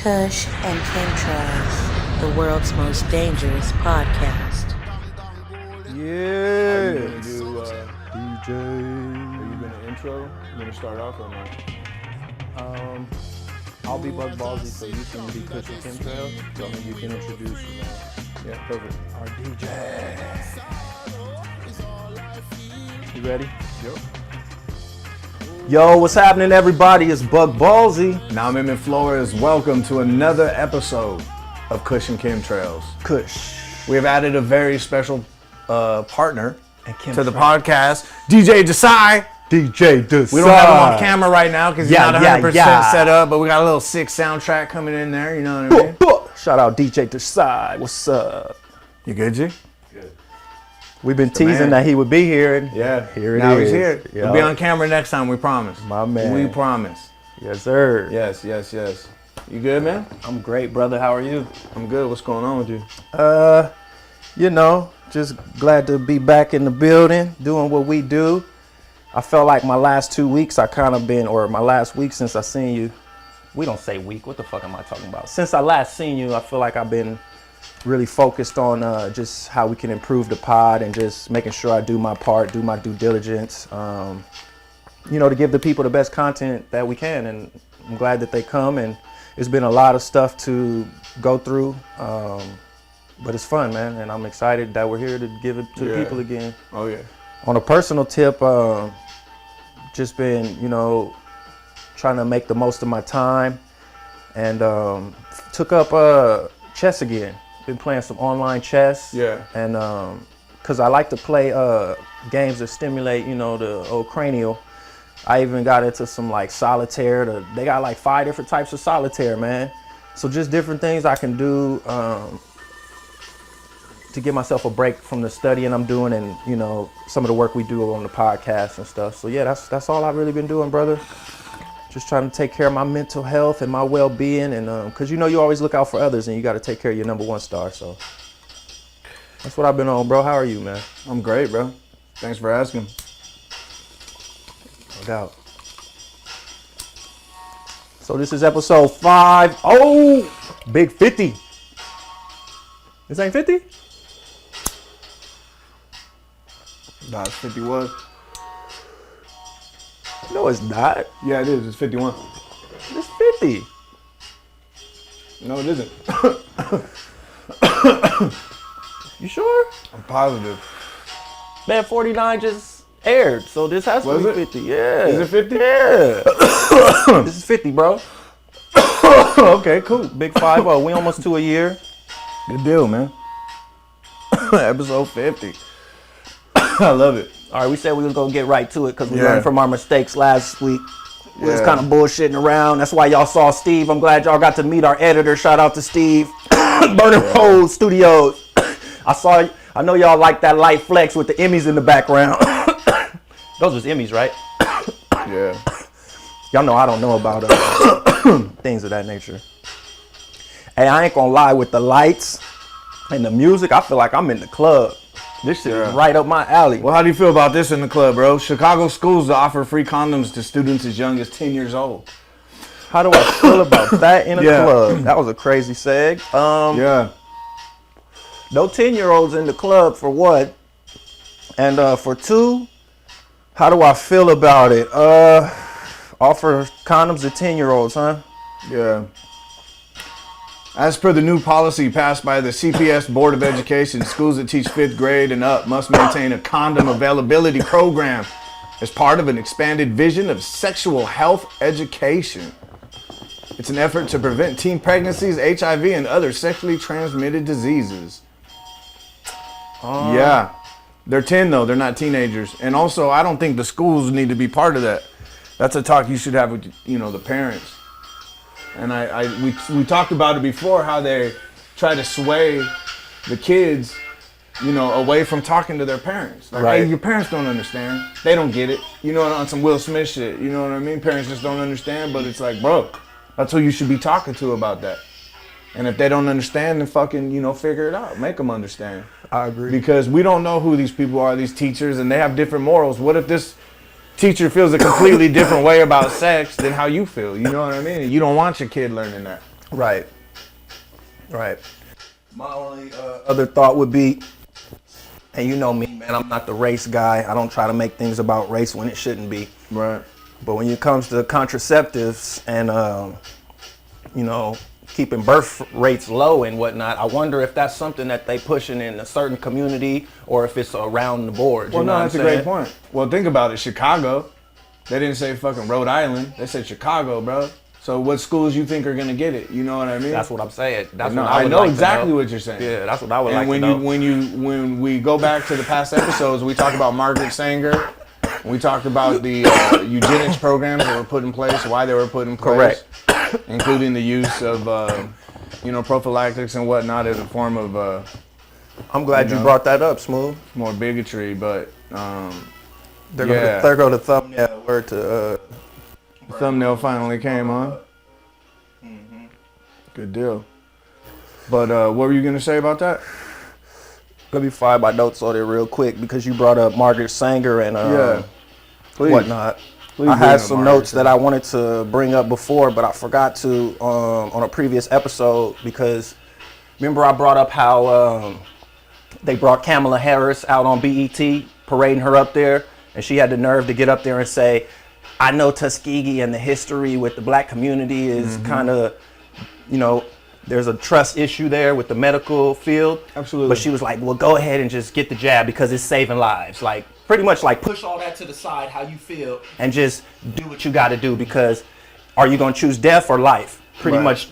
Kush and Chemtrails, the world's most dangerous podcast. Yeah. Are you gonna do DJ. Are you gonna intro? You gonna start off or not? I'll be Bug Ballsy, so you can be Kush and Chemtrails. So you can introduce Yeah, perfect. our DJ. You ready? Yep. Yo, what's happening, everybody? It's Bug Ballsy. Now I'm in Mefloquine. Welcome to another episode of Kush and Chemtrails. Kush. We have added a very special partner And to the podcast, DJ Desie. DJ Desie. We don't have him on camera right now because he's Yeah, not 100% set up, but we got a little sick soundtrack coming in there. You know what I mean? Shout out DJ Desie. What's up? You good, G? We've been The teasing man. that he would be here. And Yeah. Here it now is. he's here. Yep. He'll be on camera next time. We promise. My man. We promise. Yes, sir. Yes. You good, man? I'm great, brother. How are you? I'm good. What's going on with you? You know, just glad to be back in the building, doing what we do. I felt like my last 2 weeks, I kind of been, or my last week since I seen you. We don't say week. What the fuck am I talking about? Since I last seen you, I feel like I've been really focused on just how we can improve the pod and just making sure I do my part, do my due diligence, you know, to give the people the best content that we can. And I'm glad that they come, and it's been a lot of stuff to go through. But it's fun, man, and I'm excited that we're here to give it to the people again. Oh, yeah. On a personal tip, just been, you know, trying to make the most of my time, and took up chess again. Been playing some online chess. Yeah. And because I like to play games that stimulate, you know, the old cranial. I even got into some like solitaire. They got like 5 different types of solitaire, man. So just different things I can do to give myself a break from the studying I'm doing, and you know, some of the work we do on the podcast and stuff. So yeah, that's all I've really been doing, brother. Just trying to take care of my mental health and my well-being, and because you know, you always look out for others, and you got to take care of your number one star. So that's what I've been on, bro. How are you, man? I'm great, bro. Thanks for asking. No doubt. So this is episode 5. Oh, big 50. This ain't 50? Nah, it's 51. No, it's not. Yeah, it is. It's 51. It's 50. No, it isn't. You sure? I'm positive. Man, 49 just aired, so this has to Was be it? 50. Yeah. Is it 50? Yeah. This is 50, bro. Okay, cool. Big 5-0. We almost to a year. Good deal, man. Episode 50. I love it. All right, we said we was gonna get right to it because we Yeah. learned from our mistakes last week. We was Yeah. kind of bullshitting around. That's why y'all saw Steve. I'm glad y'all got to meet our editor. Shout out to Steve. Burning Hole Studios. I know y'all like that light flex with the Emmys in the background. Those was Emmys, right? Yeah. Y'all know I don't know about things of that nature. Hey, I ain't gonna lie, with the lights and the music, I feel like I'm in the club. This shit is right up my alley. Well, how do you feel about this in the club, bro? Chicago schools offer free condoms to students as young as 10 years old. How do I feel about that in a Yeah. club? That was a crazy seg. Yeah. No 10-year-olds in the club for what? And for 2, how do I feel about it? Offer condoms to 10-year-olds, huh? Yeah. As per the new policy passed by the CPS Board of Education, schools that teach 5th grade and up must maintain a condom availability program as part of an expanded vision of sexual health education. It's an effort to prevent teen pregnancies, HIV, and other sexually transmitted diseases. Yeah. They're 10 though, they're not teenagers. And also, I don't think the schools need to be part of that. That's a talk you should have with, you know, the parents. And we talked about it before, how they try to sway the kids, you know, away from talking to their parents. Like, Right. hey, your parents don't understand. They don't get it. You know, on some Will Smith shit. You know what I mean? Parents just don't understand, but it's like, bro, that's who you should be talking to about that. And if they don't understand, then fucking, you know, figure it out. Make them understand. I agree. Because we don't know who these people are, these teachers, and they have different morals. What if this teacher feels a completely different way about sex than how you feel? You know what I mean? You don't want your kid learning that. Right. My only other thought would be, and you know me, man, I'm not the race guy. I don't try to make things about race when it shouldn't be. Right. But when it comes to contraceptives and, keeping birth rates low and whatnot, I wonder if that's something that they pushing in a certain community or if it's around the board. Well, no, that's a great point. Well, think about it. Chicago, they didn't say fucking Rhode Island. They said Chicago, bro. So what schools you think are going to get it? You know what I mean? That's what I'm saying. That's no, what I would know like exactly to know. what you're saying. Yeah, that's what I would like when to know. When we go back to the past episodes, we talk about Margaret Sanger. We talked about the eugenics programs that were put in place, why they were put in place. Correct. Including the use of, prophylactics and whatnot as a form of... I'm glad you brought that up, Smooth. More bigotry, but... There go the thumbnail. Word to... The thumbnail finally came on. Mm-hmm. Good deal. But what were you going to say about that? Let me find my notes on it real quick because you brought up Margaret Sanger and whatnot. Please I had some notes that I wanted to bring up before, but I forgot to on a previous episode because remember I brought up how they brought Kamala Harris out on BET, parading her up there, and she had the nerve to get up there and say, I know Tuskegee and the history with the black community is kind of, there's a trust issue there with the medical field. Absolutely. But she was like, well, go ahead and just get the jab because it's saving lives. Like, pretty much like push all that to the side, how you feel, and just do what you got to do because are you going to choose death or life? Pretty much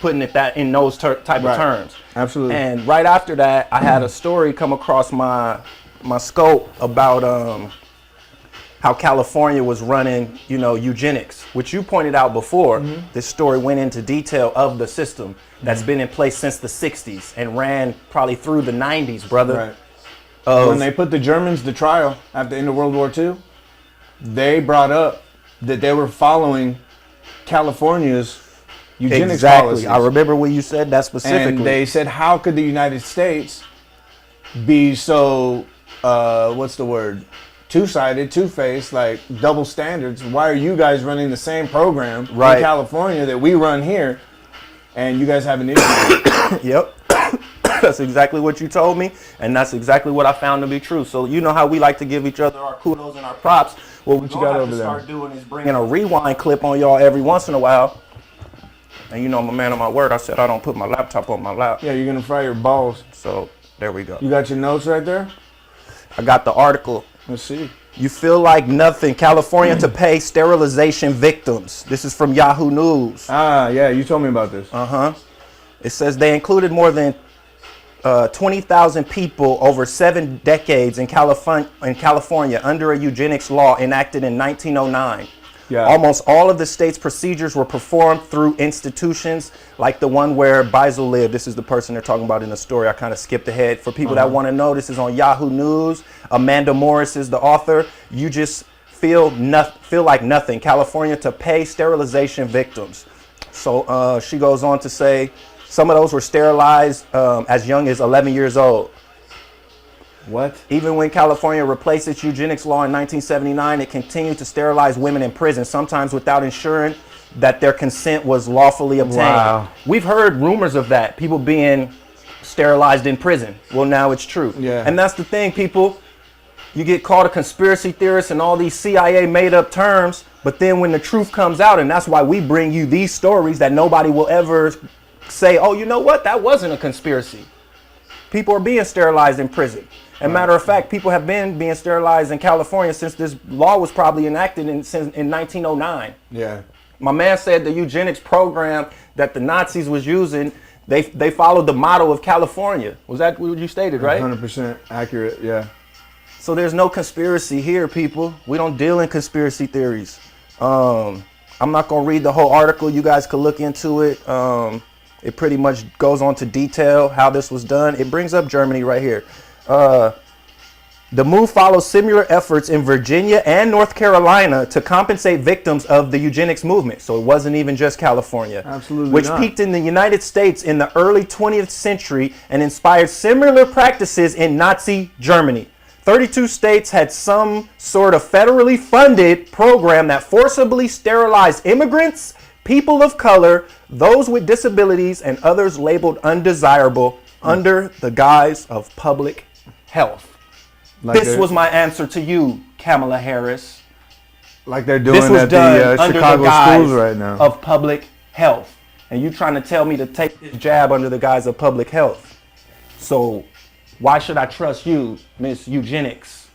putting it that in those type of terms. Absolutely. And right after that, I had a story come across my scope about how California was running, eugenics, which you pointed out before. This story went into detail of the system that's been in place since the 60s and ran probably through the 90s, brother. Right. When they put the Germans to trial at the end of World War II, they brought up that they were following California's eugenics policies. I remember when you said that specifically. And they said, how could the United States be so, two-sided, two-faced, like double standards? Why are you guys running the same program in California that we run here and you guys have an issue? Yep. That's exactly what you told me, and that's exactly what I found to be true. So you know how we like to give each other our kudos and our props. Well, what you got over there? Start doing is bringing a rewind clip on y'all every once in a while. And I'm a man of my word. I said I don't put my laptop on my lap. Yeah, you're gonna fry your balls. So there we go. You got your notes right there? I got the article. Let's see. You feel like nothing. California to pay sterilization victims. This is from Yahoo News. Ah, yeah, you told me about this. It says they included more than 20,000 people over 7 decades in California under a eugenics law enacted in 1909. Yeah. Almost all of the state's procedures were performed through institutions like the one where Biles lived. This is the person they're talking about in the story. I kind of skipped ahead. For people that want to know, this is on Yahoo News. Amanda Morris is the author. You just feel like nothing. California to pay sterilization victims. So she goes on to say some of those were sterilized as young as 11 years old. What? Even when California replaced its eugenics law in 1979, it continued to sterilize women in prison, sometimes without ensuring that their consent was lawfully obtained. Wow. We've heard rumors of that, people being sterilized in prison. Well, now it's true. Yeah. And that's the thing, people. You get called a conspiracy theorist and all these CIA made up terms, but then when the truth comes out, and that's why we bring you these stories that nobody will ever say, oh, you know what? That wasn't a conspiracy. People are being sterilized in prison. And matter of fact, people have been being sterilized in California since this law was probably enacted in 1909. Yeah. My man said the eugenics program that the Nazis was using, they followed the motto of California. Was that what you stated, right? 100% accurate, yeah. So there's no conspiracy here, people. We don't deal in conspiracy theories. I'm not going to read the whole article. You guys could look into it. It pretty much goes on to detail how this was done. It brings up Germany right here. The move follows similar efforts in Virginia and North Carolina to compensate victims of the eugenics movement. So it wasn't even just California. Absolutely Which not. peaked in the United States in the early 20th century and inspired similar practices in Nazi Germany. 32 states had some sort of federally funded program that forcibly sterilized immigrants, people of color, those with disabilities, and others labeled undesirable under the guise of public health. Like this was my answer to you, Kamala Harris. Like they're doing This was at done the under Chicago the guise schools right now. of public health. And you trying to tell me to take this jab under the guise of public health. So why should I trust you, Miss Eugenics?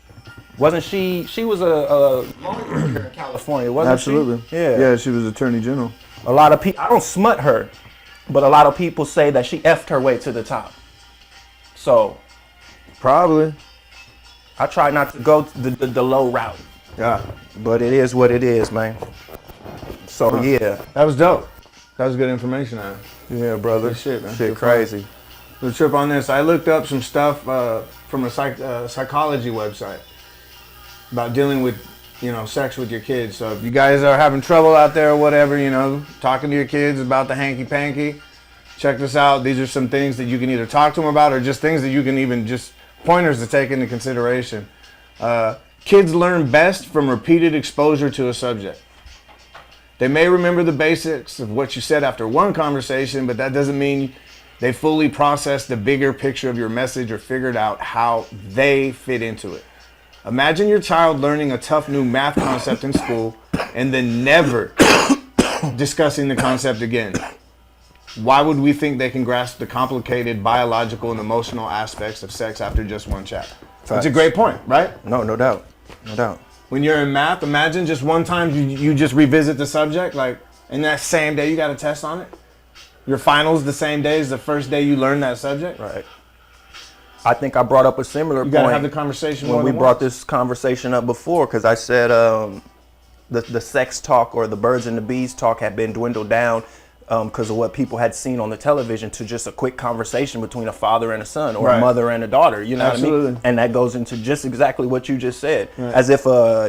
Wasn't she was a lawyer here in California, wasn't Absolutely. she? Yeah. Yeah, she was Attorney General. A lot of people, I don't smut her, but a lot of people say that she effed her way to the top. So Probably. I try not to go the low route, Yeah. but it is what it is, man. So yeah. That was dope. That was good information, man. Yeah, brother. Good shit, man. Shit Good crazy. The trip on this, I looked up some stuff from a psychology website about dealing with, sex with your kids. So if you guys are having trouble out there or whatever, talking to your kids about the hanky-panky, check this out. These are some things that you can either talk to them about or just things that you can even just pointers to take into consideration. Kids learn best from repeated exposure to a subject. They may remember the basics of what you said after one conversation, but that doesn't mean they fully processed the bigger picture of your message or figured out how they fit into it. Imagine your child learning a tough new math concept in school and then never discussing the concept again. Why would we think they can grasp the complicated biological and emotional aspects of sex after just one chapter? That's a great point, right? No doubt. No doubt. When you're in math, imagine just one time you just revisit the subject, like in that same day you got a test on it. Your finals the same day as the first day you learned that subject. Right. I think I brought up a similar point. You gotta have the conversation when we brought this conversation up before, because I said the sex talk or the birds and the bees talk had been dwindled down because of what people had seen on the television to just a quick conversation between a father and a son or a mother and a daughter. You know Absolutely. what I mean? And that goes into just exactly what you just said, as if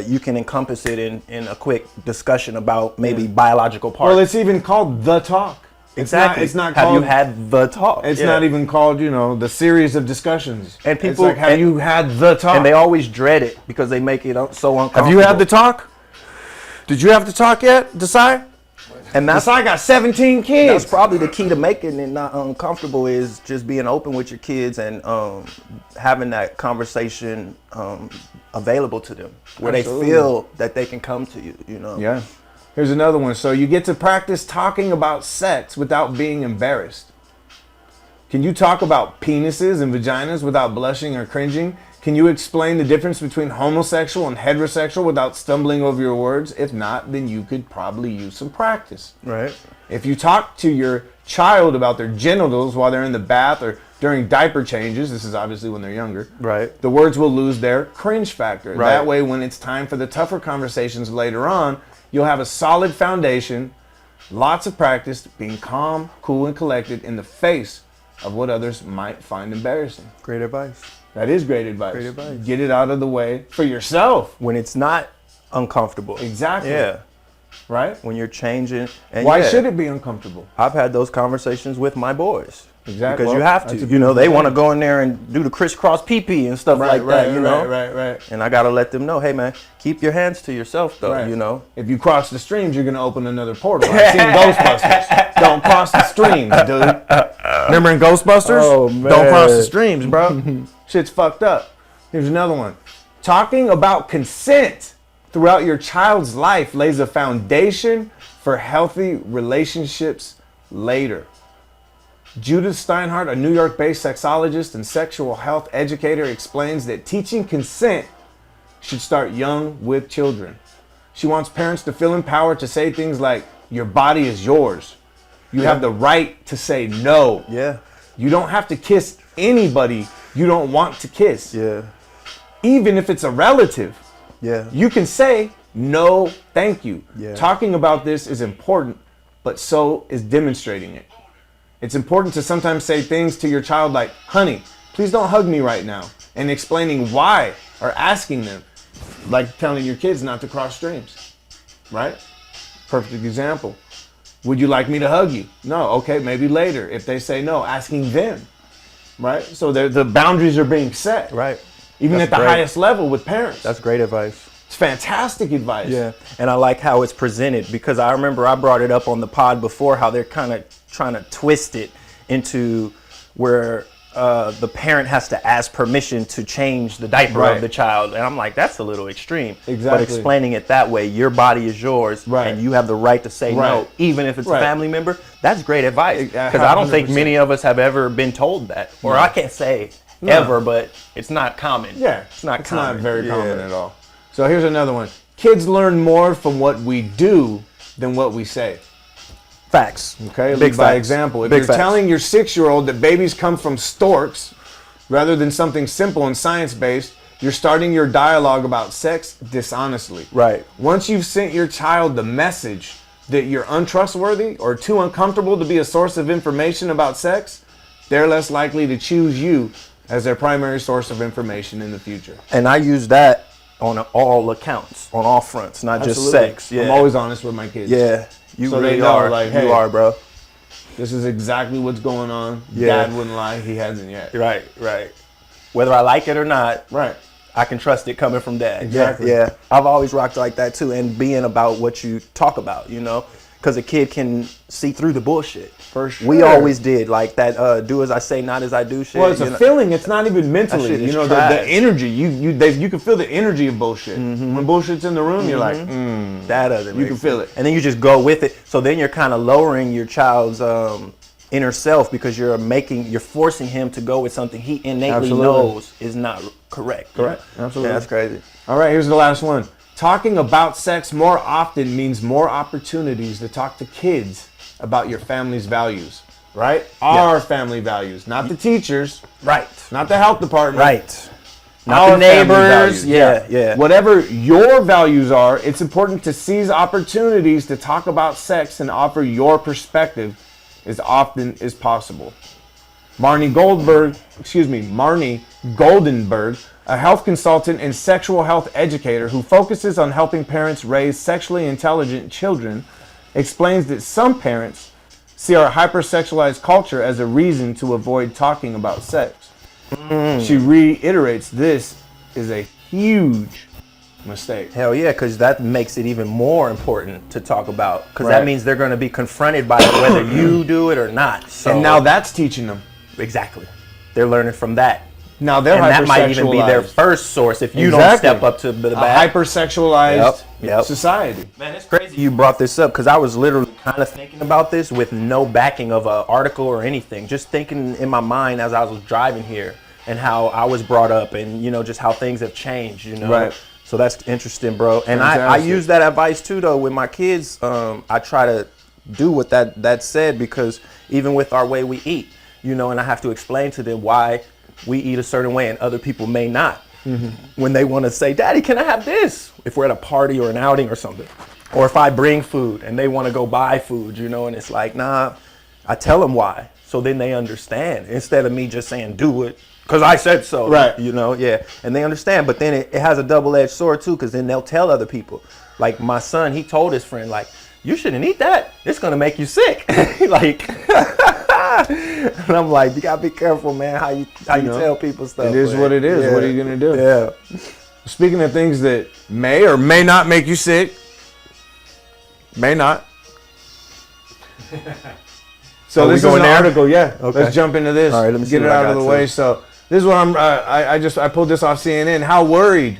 you can encompass it in a quick discussion about maybe biological parts. Well, it's even called The Talk. Exactly. It's not have called, you had the talk? It's not even called, the series of discussions. And people, it's like, have you had the talk? And they always dread it because they make it so uncomfortable. Have you had the talk? Did you have the talk yet, Desie? And Desie got 17 kids. That's probably the key to making it not uncomfortable is just being open with your kids and having that conversation available to them where Absolutely. they feel that they can come to you, Yeah. Here's another one. So you get to practice talking about sex without being embarrassed. Can you talk about penises and vaginas without blushing or cringing? Can you explain the difference between homosexual and heterosexual without stumbling over your words? If not, then you could probably use some practice. Right. If you talk to your child about their genitals while they're in the bath or during diaper changes, this is obviously when they're younger, Right. the words will lose their cringe factor. Right. That way, when it's time for the tougher conversations later on, you'll have a solid foundation, lots of practice, being calm, cool, and collected in the face of what others might find embarrassing. Great advice. That is great advice. Great advice. Get it out of the way for yourself. When it's not uncomfortable. Exactly. Yeah. Right? When you're changing. And Why should it be uncomfortable? I've had those conversations with my boys. Exactly. Because you have to. They want to go in there and do the crisscross pee-pee and stuff like that, Right. And I got to let them know, hey, man, keep your hands to yourself, though, Right. If you cross the streams, you're going to open another portal. I've seen Ghostbusters. Don't cross the streams, dude. Remember in Ghostbusters? Oh, man. Don't cross the streams, bro. Shit's fucked up. Here's another one. Talking about consent throughout your child's life lays a foundation for healthy relationships later. Judith Steinhardt, a New York-based sexologist and sexual health educator, explains that teaching consent should start young with children. She wants parents to feel empowered to say things like, your body is yours. You have the right to say no. Yeah. You don't have to kiss anybody you don't want to kiss. Yeah. Even if it's a relative. Yeah. You can say, no, thank you. Yeah. Talking about this is important, but so is demonstrating it. It's important to sometimes say things to your child like, honey, please don't hug me right now. And explaining why or asking them, like telling your kids not to cross streams, right? Perfect example. Would you like me to hug you? No, okay, maybe later. If they say no, asking them, right? So the boundaries are being set. Right. Even That's at the great. highest level with parents. That's great advice. It's fantastic advice. Yeah, and I like how it's presented because I remember I brought it up on the pod before how they're kind of trying to twist it into where the parent has to ask permission to change the diaper of the child. And I'm like, that's a little extreme. Exactly. But explaining it that way, your body is yours and you have the right to say no, even if it's a family member, that's great advice. Because I don't think many of us have ever been told that. Or I can't say ever, but it's not common. Yeah, it's not common. Not very common at all. So here's another one. Kids learn more from what we do than what we say. Facts. Okay, Big by facts. example. If Big you're facts. telling your 6-year-old that babies come from storks rather than something simple and science-based, you're starting your dialogue about sex dishonestly. Right. Once you've sent your child the message that you're untrustworthy or too uncomfortable to be a source of information about sex, they're less likely to choose you as their primary source of information in the future. And I use that on all accounts, on all fronts, not just sex. Yeah. I'm always honest with my kids. Yeah. You So really they know, are. like, hey, you are, bro. This is exactly what's going on. Yeah. Dad wouldn't lie. He hasn't yet. Right, right. Whether I like it or not, Right. I can trust it coming from dad. Exactly. Yeah. I've always rocked like that too, and being about what you talk about, you know, because a kid can see through the bullshit. For sure. We always did like that. Do as I say, not as I do. Shit. Well, it's a feeling. It's not even mentally. That shit is You know, trash. the energy. You can feel the energy of bullshit. When bullshit's in the room, you're like, that doesn't. you can feel it. And then you just go with it. So then you're kind of lowering your child's inner self because you're forcing him to go with something he innately knows is not correct. Correct. Absolutely. Yeah, that's crazy. All right, here's the last one. Talking about sex more often means more opportunities to talk to kids about your family's values, right? Our family values, not the teachers, Right. not the health department. Right. Not Our the family neighbors. values. Yeah. Whatever your values are, it's important to seize opportunities to talk about sex and offer your perspective as often as possible. Marnie Goldenberg, a health consultant and sexual health educator who focuses on helping parents raise sexually intelligent children, explains that some parents see our hypersexualized culture as a reason to avoid talking about sex. She reiterates this is a huge mistake. Hell yeah, because that makes it even more important to talk about. Because Right. that means they're going to be confronted by it whether you do it or not. So, And now that's teaching them. exactly, they're learning from that. Now they're And that might even be their hypersexualized. first source if you don't Exactly. step up to the A bat. hypersexualized Yep. society. Man, it's crazy you brought this up because I was literally kind of thinking about this with no backing of an article or anything. Just thinking in my mind as I was driving here and how I was brought up and, you know, just how things have changed, you know. Right. So that's interesting, bro. And I Fantastic. use that advice too, though, with my kids. I try to do what that said because even with our way we eat, you know, and I have to explain to them why we eat a certain way and other people may not. When they want to say, Daddy, can I have this? If we're at a party or an outing or something. Or if I bring food and they want to go buy food, you know, and it's like, nah, I tell them why. So then they understand instead of me just saying, do it because I said so. Right. You know, yeah. And they understand. But then it has a double-edged sword too because then they'll tell other people. Like my son, he told his friend, like, you shouldn't eat that. It's going to make you sick. Like, and I'm like, you got to be careful, man, how you tell people stuff. It is what it is. Yeah. What are you going to do? Yeah. Speaking of things that may or may not make you sick, may not. So Are we this is going an there? article, yeah. Okay. Let's jump into this. All right, let me see get it what I out of got the too. way. So this is what I pulled this off CNN. How worried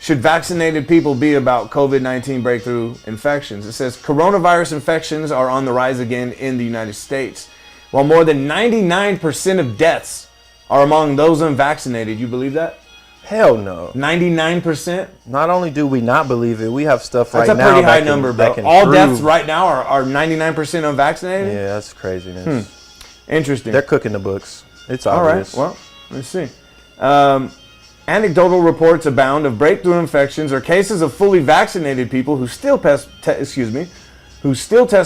should vaccinated people be about COVID-19 breakthrough infections? It says coronavirus infections are on the rise again in the United States. While more than 99% of deaths are among those unvaccinated. You believe that? Hell no. 99%? Not only do we not believe it, we have stuff right That's now. a pretty high that number, can, bro. that can All prove- deaths right now are 99% unvaccinated? Yeah, that's craziness. Interesting. They're cooking the books. It's All right. obvious. Well, let's see. Anecdotal reports abound of breakthrough infections or cases of fully vaccinated people who still test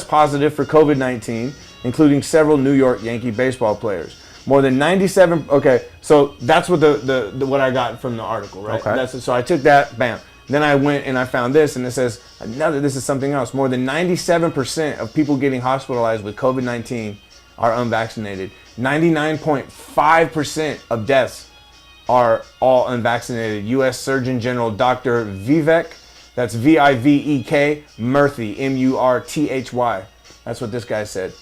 positive for COVID-19, including several New York Yankee baseball players. More than 97. Okay, so that's what the what I got from the article, right? Okay. So I took that, bam. Then I went and I found this, and it says now that this is something else. More than 97% of people getting hospitalized with COVID-19 are unvaccinated. 99.5% of deaths are all unvaccinated. U.S. Surgeon General Dr. Vivek, that's V-I-V-E-K, Murthy, M-U-R-T-H-Y. That's what this guy said.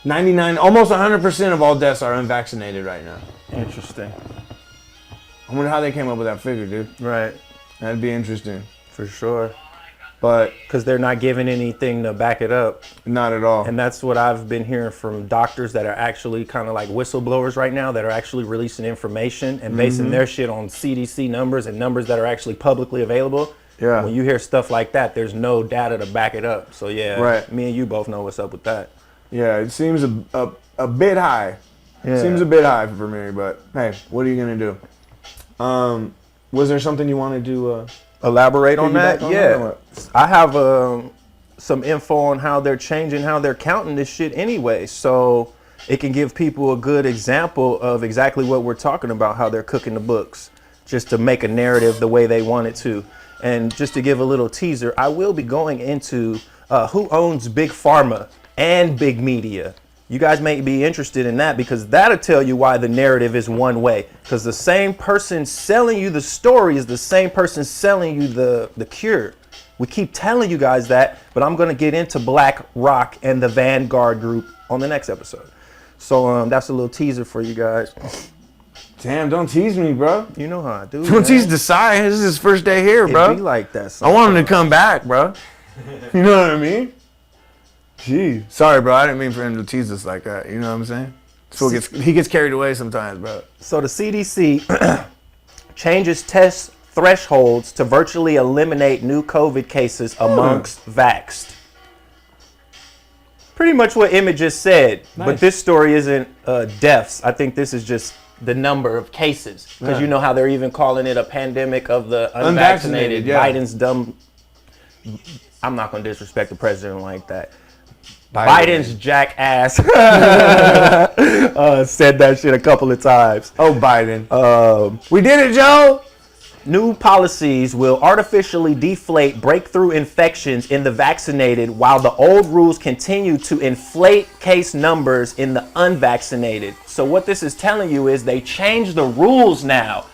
99, almost 100% of all deaths are unvaccinated right now. Interesting. I wonder how they came up with that figure, dude. Right. That'd be interesting. For sure. But because they're not giving anything to back it up. Not at all. And that's what I've been hearing from doctors that are actually kind of like whistleblowers right now, that are actually releasing information and basing their shit on CDC numbers and numbers that are actually publicly available. Yeah. When you hear stuff like that, there's no data to back it up. So yeah, right. Me and you both know what's up with that. Yeah, it seems a bit high. Yeah. Seems a bit high for me, but hey, what are you gonna do? Was there something you wanted to elaborate on that? Yeah, I have some info on how they're changing, how they're counting this shit anyway. So it can give people a good example of exactly what we're talking about, how they're cooking the books, just to make a narrative the way they want it to. And just to give a little teaser, I will be going into who owns Big Pharma and Big Media. You guys may be interested in that, because that'll tell you why the narrative is one way. Because the same person selling you the story is the same person selling you the cure. We keep telling you guys that, but I'm going to get into BlackRock and the Vanguard group on the next episode. So that's a little teaser for you guys. Damn, don't tease me, bro. You know how I do. Don't tease Desie. This is his first day here, bro. It be like that sometimes. I want him to come back, bro. You know what I mean? Gee. Sorry, bro. I didn't mean for him to tease us like that. You know what I'm saying? So he gets carried away sometimes, bro. So the CDC changes test thresholds to virtually eliminate new COVID cases amongst vaxxed. Pretty much what Emmett just said. Nice. But this story isn't deaths. I think this is just the number of cases. Because you know how they're even calling it a pandemic of the unvaccinated. Biden's dumb. I'm not going to disrespect the president like that. Biden's jackass said that shit a couple of times. Oh, Biden. We did it, Joe. New policies will artificially deflate breakthrough infections in the vaccinated, while the old rules continue to inflate case numbers in the unvaccinated. So what this is telling you is they changed the rules now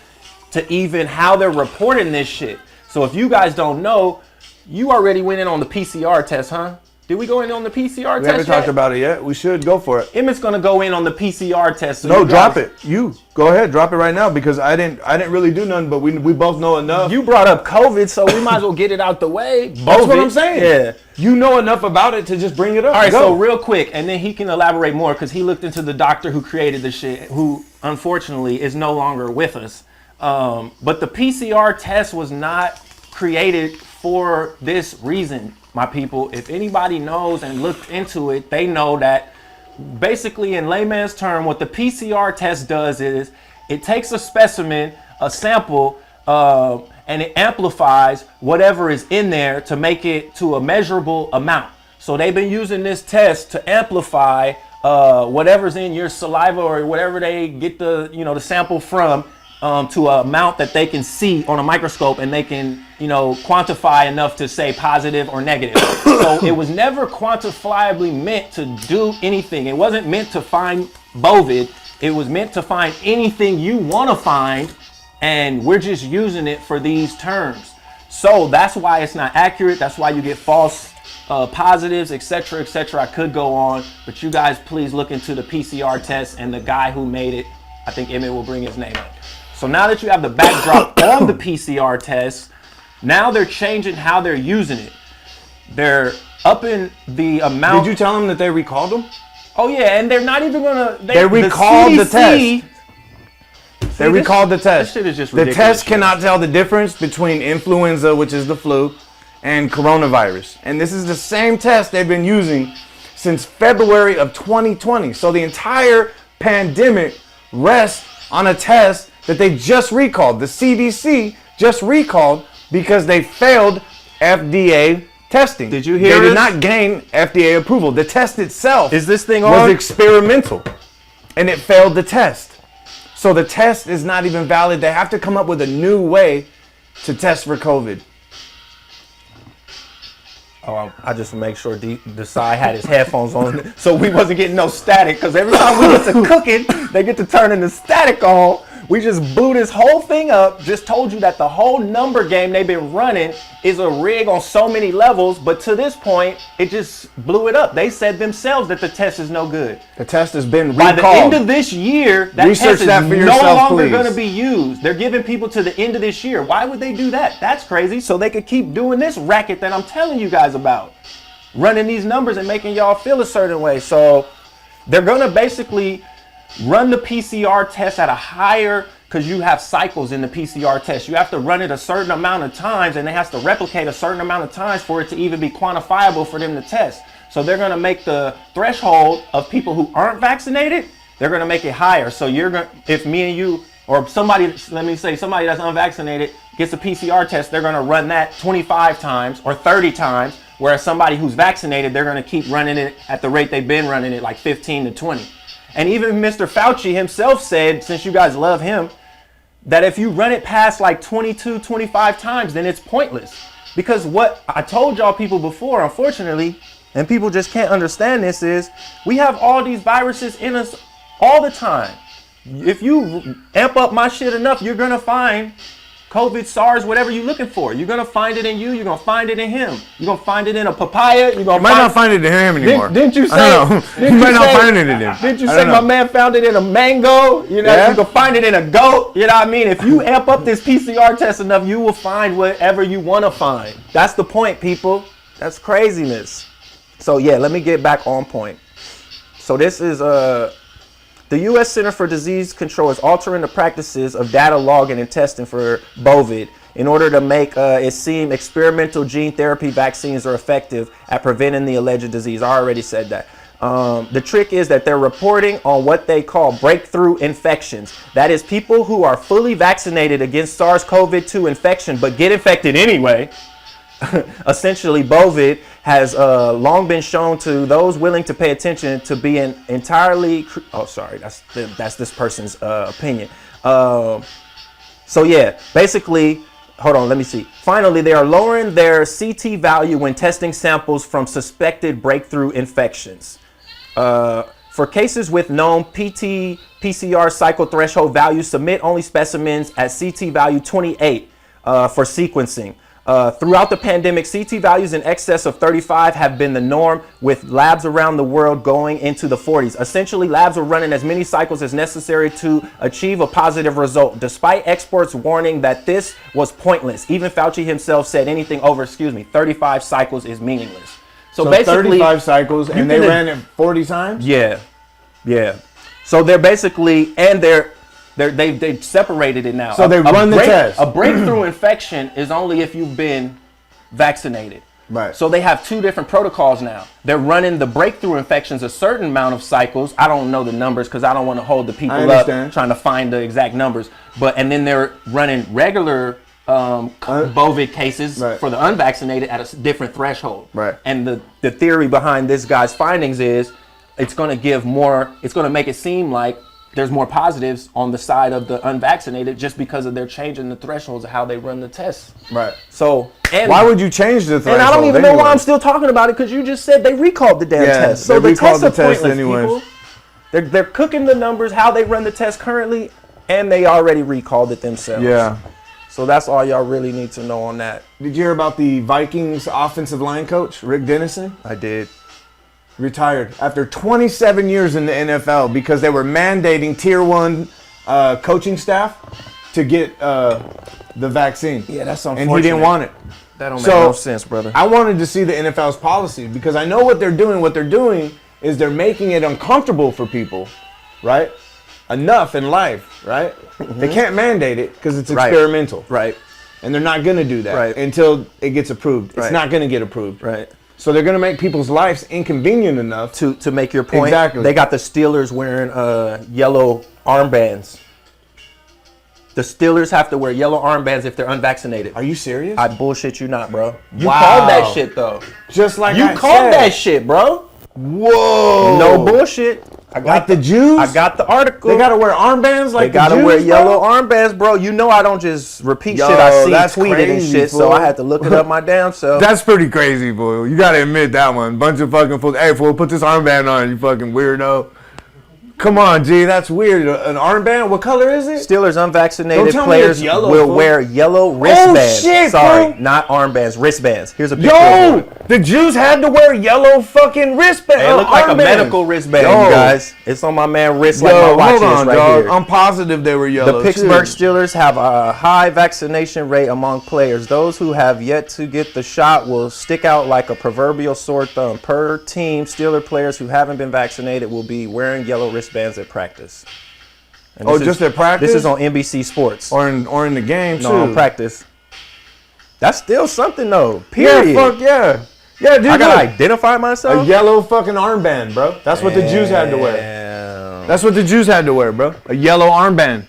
to even how they're reporting this shit. So if you guys don't know, you already went in on the PCR test, huh? Did we go in on the PCR test? We haven't talked about it yet. We should go for it. Emmett's gonna go in on the PCR test. So no, drop it. You go ahead, drop it right now, because I didn't really do nothing, but we both know enough. You brought up COVID, so we might as well get it out the way. That's what I'm saying. Yeah. You know enough about it to just bring it up. All right, so real quick, and then he can elaborate more, because he looked into the doctor who created the shit, who unfortunately is no longer with us. But the PCR test was not created for this reason. My people, if anybody knows and looked into it, they know that basically in layman's term, what the PCR test does is it takes a specimen, a sample, and it amplifies whatever is in there to make it to a measurable amount. So they've been using this test to amplify whatever's in your saliva or whatever they get the the sample from, to an amount that they can see on a microscope, and they can, quantify enough to say positive or negative. So it was never quantifiably meant to do anything. It wasn't meant to find bovid. It was meant to find anything you want to find, and we're just using it for these terms. So that's why it's not accurate. That's why you get false positives, etc., etc. I could go on, but you guys please look into the PCR test and the guy who made it. I think Emmett will bring his name up. So now that you have the backdrop on the PCR test, now they're changing how they're using it. They're upping the amount. Did you tell them that they recalled them? Oh yeah, and they're not even gonna. They recalled the test. They recalled the test. This shit is just ridiculous. The test cannot tell the difference between influenza, which is the flu, and coronavirus. And this is the same test they've been using since February of 2020. So the entire pandemic rests on a test that they just recalled. The CDC just recalled because they failed FDA testing. Did you hear They did not gain FDA approval. The test itself is this thing was experimental, and it failed the test. So the test is not even valid. They have to come up with a new way to test for COVID. Oh, I just make sure Desie had his headphones on so we wasn't getting no static, because every time we get to cooking, they get to turning the static on. We just blew this whole thing up. Just told you that the whole number game they've been running is a rig on so many levels. But to this point, it just blew it up. They said themselves that the test is no good. The test has been recalled. By the end of this year, that Research test is that for no yourself, longer please. going to be used. They're giving people to the end of this year. Why would they do that? That's crazy. So they could keep doing this racket that I'm telling you guys about. Running these numbers and making y'all feel a certain way. So they're going to basically run the PCR test at a higher, because you have cycles in the PCR test. You have to run it a certain amount of times, and it has to replicate a certain amount of times for it to even be quantifiable for them to test. So they're going to make the threshold of people who aren't vaccinated, they're going to make it higher. So you're going to, if me and you, or somebody, let me say somebody that's unvaccinated gets a PCR test, they're going to run that 25 times or 30 times. Whereas somebody who's vaccinated, they're going to keep running it at the rate they've been running it, like 15 to 20. And even Mr. Fauci himself said, since you guys love him, that if you run it past like 22, 25 times, then it's pointless. Because what I told y'all people before, unfortunately, and people just can't understand this, is we have all these viruses in us all the time. If you amp up my shit enough, you're going to find COVID, SARS, whatever you're looking for. You're going to find it in you. You're going to find it in him. You're going to find it in a papaya. You're going to might not find it in him anymore. Didn't you say? I don't know. You might not find it in him. Didn't you say my man found it in a mango? You know, Yeah. you can find it in a goat. You know what I mean? If you amp up this PCR test enough, you will find whatever you want to find. That's the point, people. That's craziness. So yeah, let me get back on point. So this is the U.S. Center for Disease Control is altering the practices of data logging and testing for COVID in order to make it seem experimental gene therapy vaccines are effective at preventing the alleged disease. I already said that. The trick is that they're reporting on what they call breakthrough infections. That is, people who are fully vaccinated against SARS-CoV-2 infection but get infected anyway. Essentially, COVID has long been shown to those willing to pay attention to be an entirely. That's this person's opinion. So yeah, basically, hold on, let me see. Finally, they are lowering their CT value when testing samples from suspected breakthrough infections. For cases with known PCR cycle threshold values, submit only specimens at CT value 28 for sequencing. Throughout the pandemic, CT values in excess of 35 have been the norm, with labs around the world going into the 40s. Essentially, labs are running as many cycles as necessary to achieve a positive result, despite experts warning that this was pointless. Even Fauci himself said anything over, 35 cycles is meaningless. So basically, 35 cycles, and they ran it 40 times? Yeah. So they're basically, and they separated it now. So they run the test. A breakthrough infection is only if you've been vaccinated. Right. So they have two different protocols now. They're running the breakthrough infections a certain amount of cycles. I don't know the numbers because I don't want to hold the people up trying to find the exact numbers. And then they're running regular COVID cases for the unvaccinated at a different threshold. Right. And the theory behind this guy's findings is it's going to give more. It's going to make it seem like there's more positives on the side of the unvaccinated just because of their changing the thresholds of how they run the tests. Right. So, and why would you change the threshold? And I don't even know why I'm still talking about it, because you just said they recalled the damn test. So the tests are pointless, people. They're cooking the numbers, how they run the test currently, and they already recalled it themselves. Yeah. So that's all y'all really need to know on that. Did you hear about the Vikings offensive line coach, Rick Dennison? I did. Retired after 27 years in the NFL because they were mandating tier 1 coaching staff to get the vaccine. Yeah, that's unfortunate. And he didn't want it. That don't make no sense, brother. I wanted to see the NFL's policy because I know what they're doing. What they're doing is they're making it uncomfortable for people, right? Enough in life, right? Mm-hmm. They can't mandate it because it's experimental. Right. And they're not going to do that until it gets approved. It's not going to get approved. Right. So they're going to make people's lives inconvenient enough to make your point. Exactly. They got the Steelers wearing yellow armbands. The Steelers have to wear yellow armbands if they're unvaccinated. Are you serious? I bullshit you not, bro. You called that shit, though. Just like you called that shit, bro. Whoa. No bullshit. I got like the Jews? I got the article. They got to wear armbands like the Jews, They got to wear yellow armbands, bro. You know I don't just repeat shit I see tweeted and shit, so I had to look it up my damn self. That's pretty crazy, boy. You got to admit that one. Bunch of fucking fools. Hey, fool, put this armband on, you fucking weirdo. Come on, G, that's weird. An armband? What color is it? Steelers unvaccinated tell me players it's yellow, will fool. wear yellow wristbands. shit, Sorry, bro. not armbands, wristbands. Here's a picture Yo, of one. the Jews had to wear yellow fucking wristbands. It looked like a armbands. medical wristband, Yo. you guys. It's on my man wrist like Yo, my watch hold on, is right dog. here. I'm positive they were yellow. The Pittsburgh Steelers have a high vaccination rate among players. Those who have yet to get the shot will stick out like a proverbial sore thumb. Per team, Steeler players who haven't been vaccinated will be wearing yellow wristbands at practice. And Oh, just at practice? This is on NBC Sports. Or in the game, too. No, on practice. That's still something, though. Period. Yeah, fuck yeah. Yeah, dude, I gotta look. identify myself? A yellow fucking armband, bro. That's what the Jews had to wear. Damn. That's what the Jews had to wear, bro. A yellow armband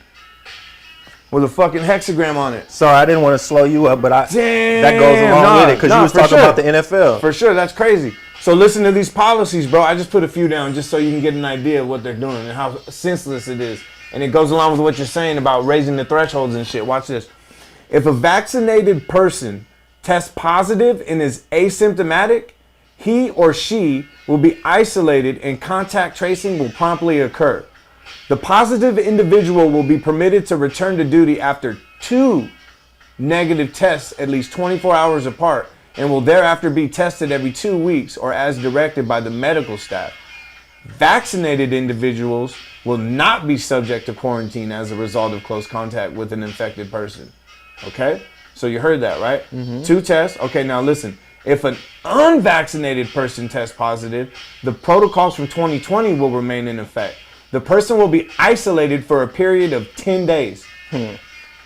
with a fucking hexagram on it. Sorry, I didn't want to slow you up, but Damn. that goes along with it because you was for talking sure. about the NFL. For sure, that's crazy. So listen to these policies, bro. I just put a few down just so you can get an idea of what they're doing and how senseless it is. And it goes along with what you're saying about raising the thresholds and shit. Watch this. If a vaccinated person tests positive and is asymptomatic, he or she will be isolated and contact tracing will promptly occur. The positive individual will be permitted to return to duty after 2 negative tests at least 24 hours apart and will thereafter be tested every 2 weeks or as directed by the medical staff. Vaccinated individuals will not be subject to quarantine as a result of close contact with an infected person. Okay? So you heard that, right? 2 tests. Okay, now listen. If an unvaccinated person tests positive, the protocols from 2020 will remain in effect. The person will be isolated for a period of 10 days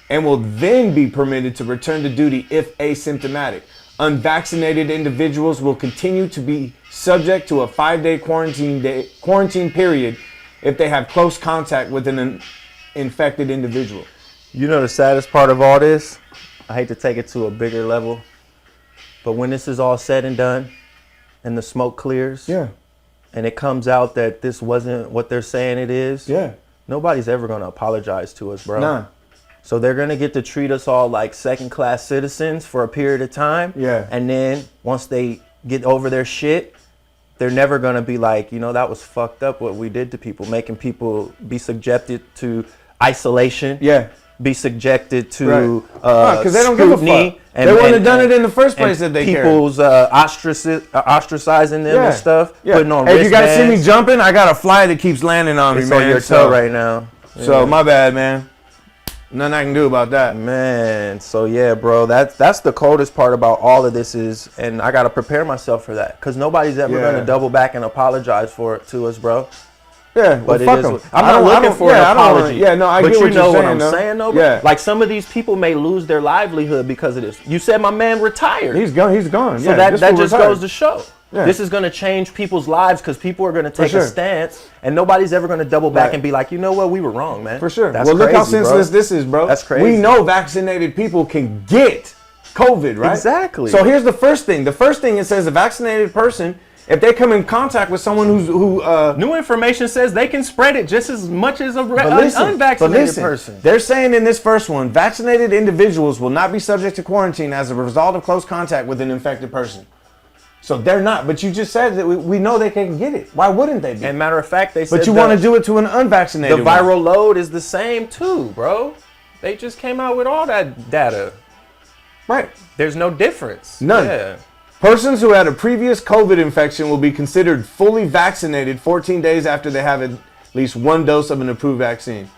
and will then be permitted to return to duty if asymptomatic. Unvaccinated individuals will continue to be subject to a 5-day quarantine period if they have close contact with an infected individual. You know the saddest part of all this? I hate to take it to a bigger level, but when this is all said and done and the smoke clears and it comes out that this wasn't what they're saying it is, nobody's ever going to apologize to us, bro. Nah. So they're going to get to treat us all like second-class citizens for a period of time. Yeah. And then once they get over their shit, they're never going to be like, you know, that was fucked up what we did to people, making people be subjected to isolation. Yeah. Be subjected to because they don't give a fuck. They wouldn't have done it in the first place if they cared. People's ostracizing them and stuff, putting on Hey, if you guys see me wristbands. jumping, I got a fly that keeps landing on me, It's man. on your toe right now. So my bad, man. Nothing I can do about that. Man, so yeah, bro, that's the coldest part about all of this is, and I gotta prepare myself for that, because nobody's ever gonna double back and apologize for it to us, bro. Yeah, But well, it fuck is. 'em. I'm not looking for an apology. Yeah, no, I but get you what know you're what saying, I'm though. saying, though. Yeah. Like some of these people may lose their livelihood because of this. You said my man retired. He's gone. He's gone. So Yeah, that just goes to show. Yeah. This is going to change people's lives because people are going to take sure. a stance, and nobody's ever going to double back Right. and be like, you know what, we were wrong, man. For sure. That's Well, look how crazy, bro. senseless this is, bro. That's crazy. We know vaccinated people can get COVID, right? Exactly. So here's the first thing. The first thing it says a vaccinated person, if they come in contact with someone who New information says they can spread it just as much as an unvaccinated but listen, person. They're saying in this first one, vaccinated individuals will not be subject to quarantine as a result of close contact with an infected person. So they're not. But you just said that we know they can get it. Why wouldn't they be? And matter of fact, they said But you want to do it to an unvaccinated the one. viral load is the same too, bro. They just came out with all that data. Right. There's no difference. None. Yeah. Persons who had a previous COVID infection will be considered fully vaccinated 14 days after they have at least one dose of an approved vaccine.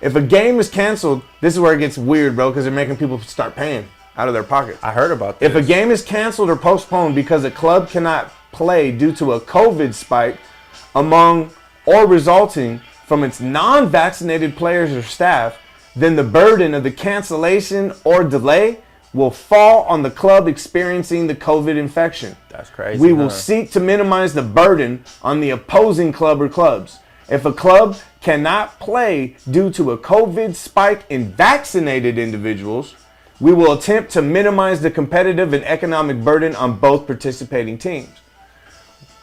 If a game is canceled, this is where it gets weird, bro, because they're making people start paying out of their pockets. I heard about this. If a game is canceled or postponed because a club cannot play due to a COVID spike among or resulting from its non-vaccinated players or staff, then the burden of the cancellation or delay will fall on the club experiencing the COVID infection. That's crazy. We will seek to minimize the burden on the opposing club or clubs. If a club cannot play due to a COVID spike in vaccinated individuals, we will attempt to minimize the competitive and economic burden on both participating teams.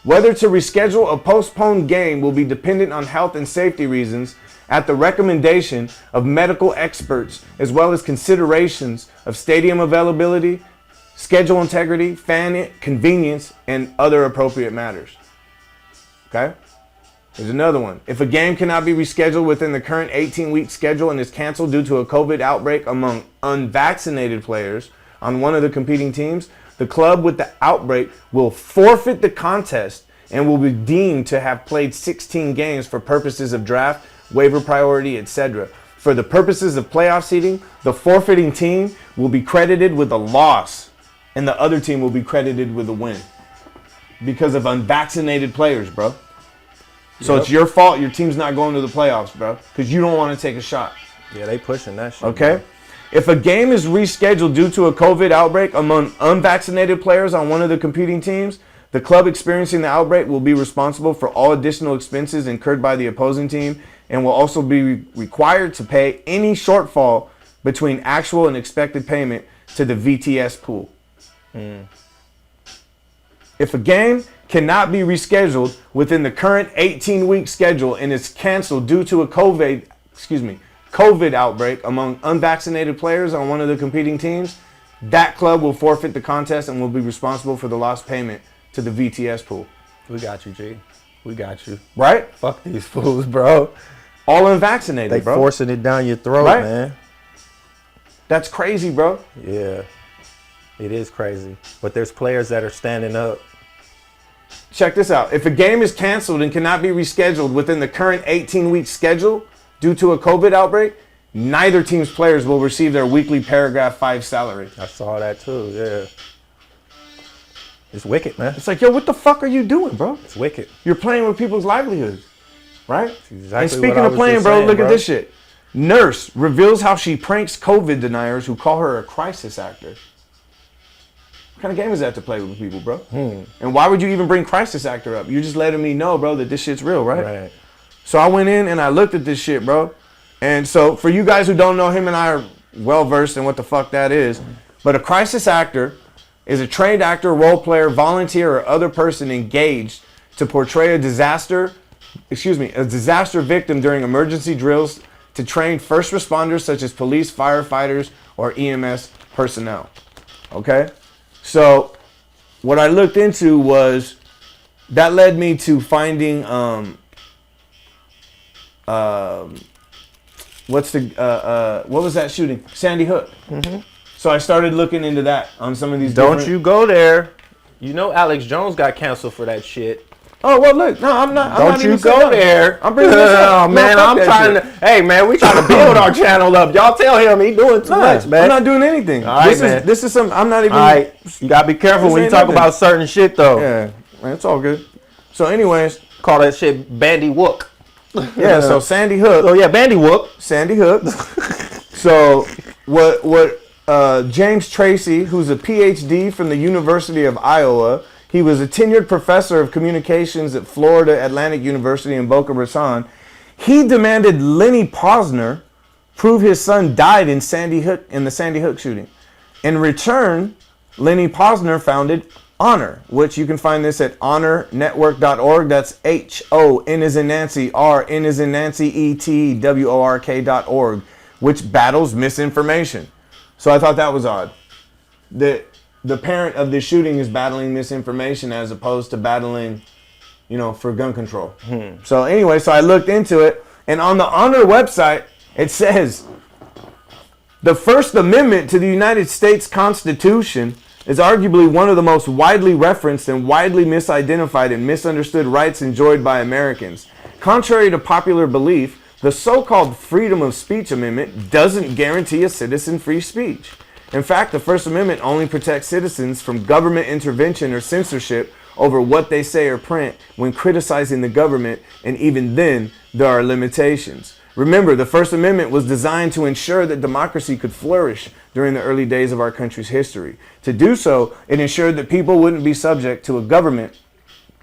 Whether to reschedule or postpone game will be dependent on health and safety reasons at the recommendation of medical experts, as well as considerations of stadium availability, schedule integrity, fan convenience, and other appropriate matters. Okay? Here's another one. If a game cannot be rescheduled within the current 18-week schedule and is canceled due to a COVID outbreak among unvaccinated players on one of the competing teams, the club with the outbreak will forfeit the contest and will be deemed to have played 16 games for purposes of draft, waiver priority, etc. For the purposes of playoff seeding, the forfeiting team will be credited with a loss and the other team will be credited with a win because of unvaccinated players, bro. So it's your fault your team's not going to the playoffs, bro, because you don't want to take a shot. Yeah, they pushing that shit. Okay? Bro. If a game is rescheduled due to a COVID outbreak among unvaccinated players on one of the competing teams, the club experiencing the outbreak will be responsible for all additional expenses incurred by the opposing team and will also be required to pay any shortfall between actual and expected payment to the VTS pool. If a game cannot be rescheduled within the current 18-week schedule and is canceled due to a COVID outbreak among unvaccinated players on one of the competing teams, that club will forfeit the contest and will be responsible for the lost payment to the VTS pool. We got you, G. We got you. Right? Fuck these fools, bro. All unvaccinated, they bro. They forcing it down your throat, right? Man. That's crazy, bro. Yeah. It is crazy. But there's players that are standing up. Check this out. If a game is canceled and cannot be rescheduled within the current 18-week schedule due to a COVID outbreak, neither team's players will receive their weekly paragraph 5 salary. I saw that too, yeah. It's wicked, man. It's like, yo, what the fuck are you doing, bro? It's wicked. You're playing with people's livelihoods, right? Exactly. And speaking of playing, bro, look at this shit. Nurse reveals how she pranks COVID deniers who call her a crisis actor. What kind of game is that to play with people, bro? And why would you even bring crisis actor up? You're just letting me know, bro, that this shit's real, right? Right. So I went in and I looked at this shit, bro. And so for you guys who don't know, him and I are well versed in what the fuck that is. But a crisis actor is a trained actor, role player, volunteer, or other person engaged to portray a disaster victim during emergency drills to train first responders such as police, firefighters, or EMS personnel. Okay? So what I looked into was that led me to finding what was that shooting? Sandy Hook. So I started looking into that on some of these. Don't you go there. You know Alex Jones got canceled for that shit. Oh, well, look. No, I'm not. Don't you go there. I'm bringing this up. Oh, man, I'm trying to. Hey, man, we trying to build our channel up. Y'all tell him he doing too much, man. I'm not doing anything. All right, man. This is some. I'm not even. All right. You got to be careful when you talk about certain shit, though. Yeah, man, it's all good. So, anyways. Call that shit Bandy Wook. Yeah, so Sandy Hook. Oh, yeah, Bandy Wook. Sandy Hook. So, what James Tracy, who's a PhD from the University of Iowa, he was a tenured professor of communications at Florida Atlantic University in Boca Raton. He demanded Lenny Posner prove his son died in the Sandy Hook shooting. In return, Lenny Posner founded Honor, which you can find this at honornetwork.org. That's HON as in Nancy, RN as in Nancy, ETWORK.org, which battles misinformation. So I thought that was odd. The parent of this shooting is battling misinformation as opposed to battling, for gun control. So anyway, so I looked into it, and on the Honor website, it says, the First Amendment to the United States Constitution is arguably one of the most widely referenced and widely misidentified and misunderstood rights enjoyed by Americans. Contrary to popular belief, the so-called Freedom of Speech Amendment doesn't guarantee a citizen free speech. In fact, the First Amendment only protects citizens from government intervention or censorship over what they say or print when criticizing the government, and even then, there are limitations. Remember, the First Amendment was designed to ensure that democracy could flourish during the early days of our country's history. To do so, it ensured that people wouldn't be subject to a government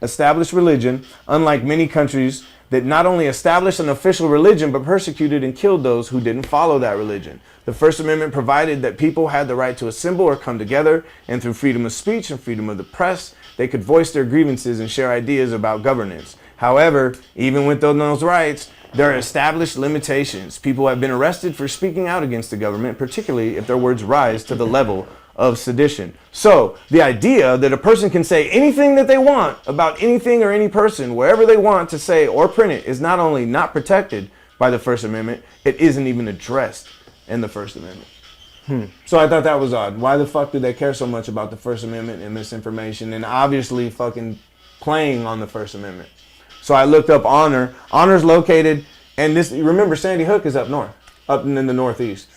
established religion, unlike many countries that not only established an official religion, but persecuted and killed those who didn't follow that religion. The First Amendment provided that people had the right to assemble or come together, and through freedom of speech and freedom of the press, they could voice their grievances and share ideas about governance. However, even with those rights, there are established limitations. People have been arrested for speaking out against the government, particularly if their words rise to the level of sedition. So the idea that a person can say anything that they want about anything or any person, wherever they want to say or print it, is not only not protected by the First Amendment, it isn't even addressed in the First Amendment. So I thought that was odd. Why the fuck do they care so much about the First Amendment and misinformation, and obviously fucking playing on the First Amendment? So I looked up Honor. Honor's located, and this, remember, Sandy Hook is up north, up in the Northeast.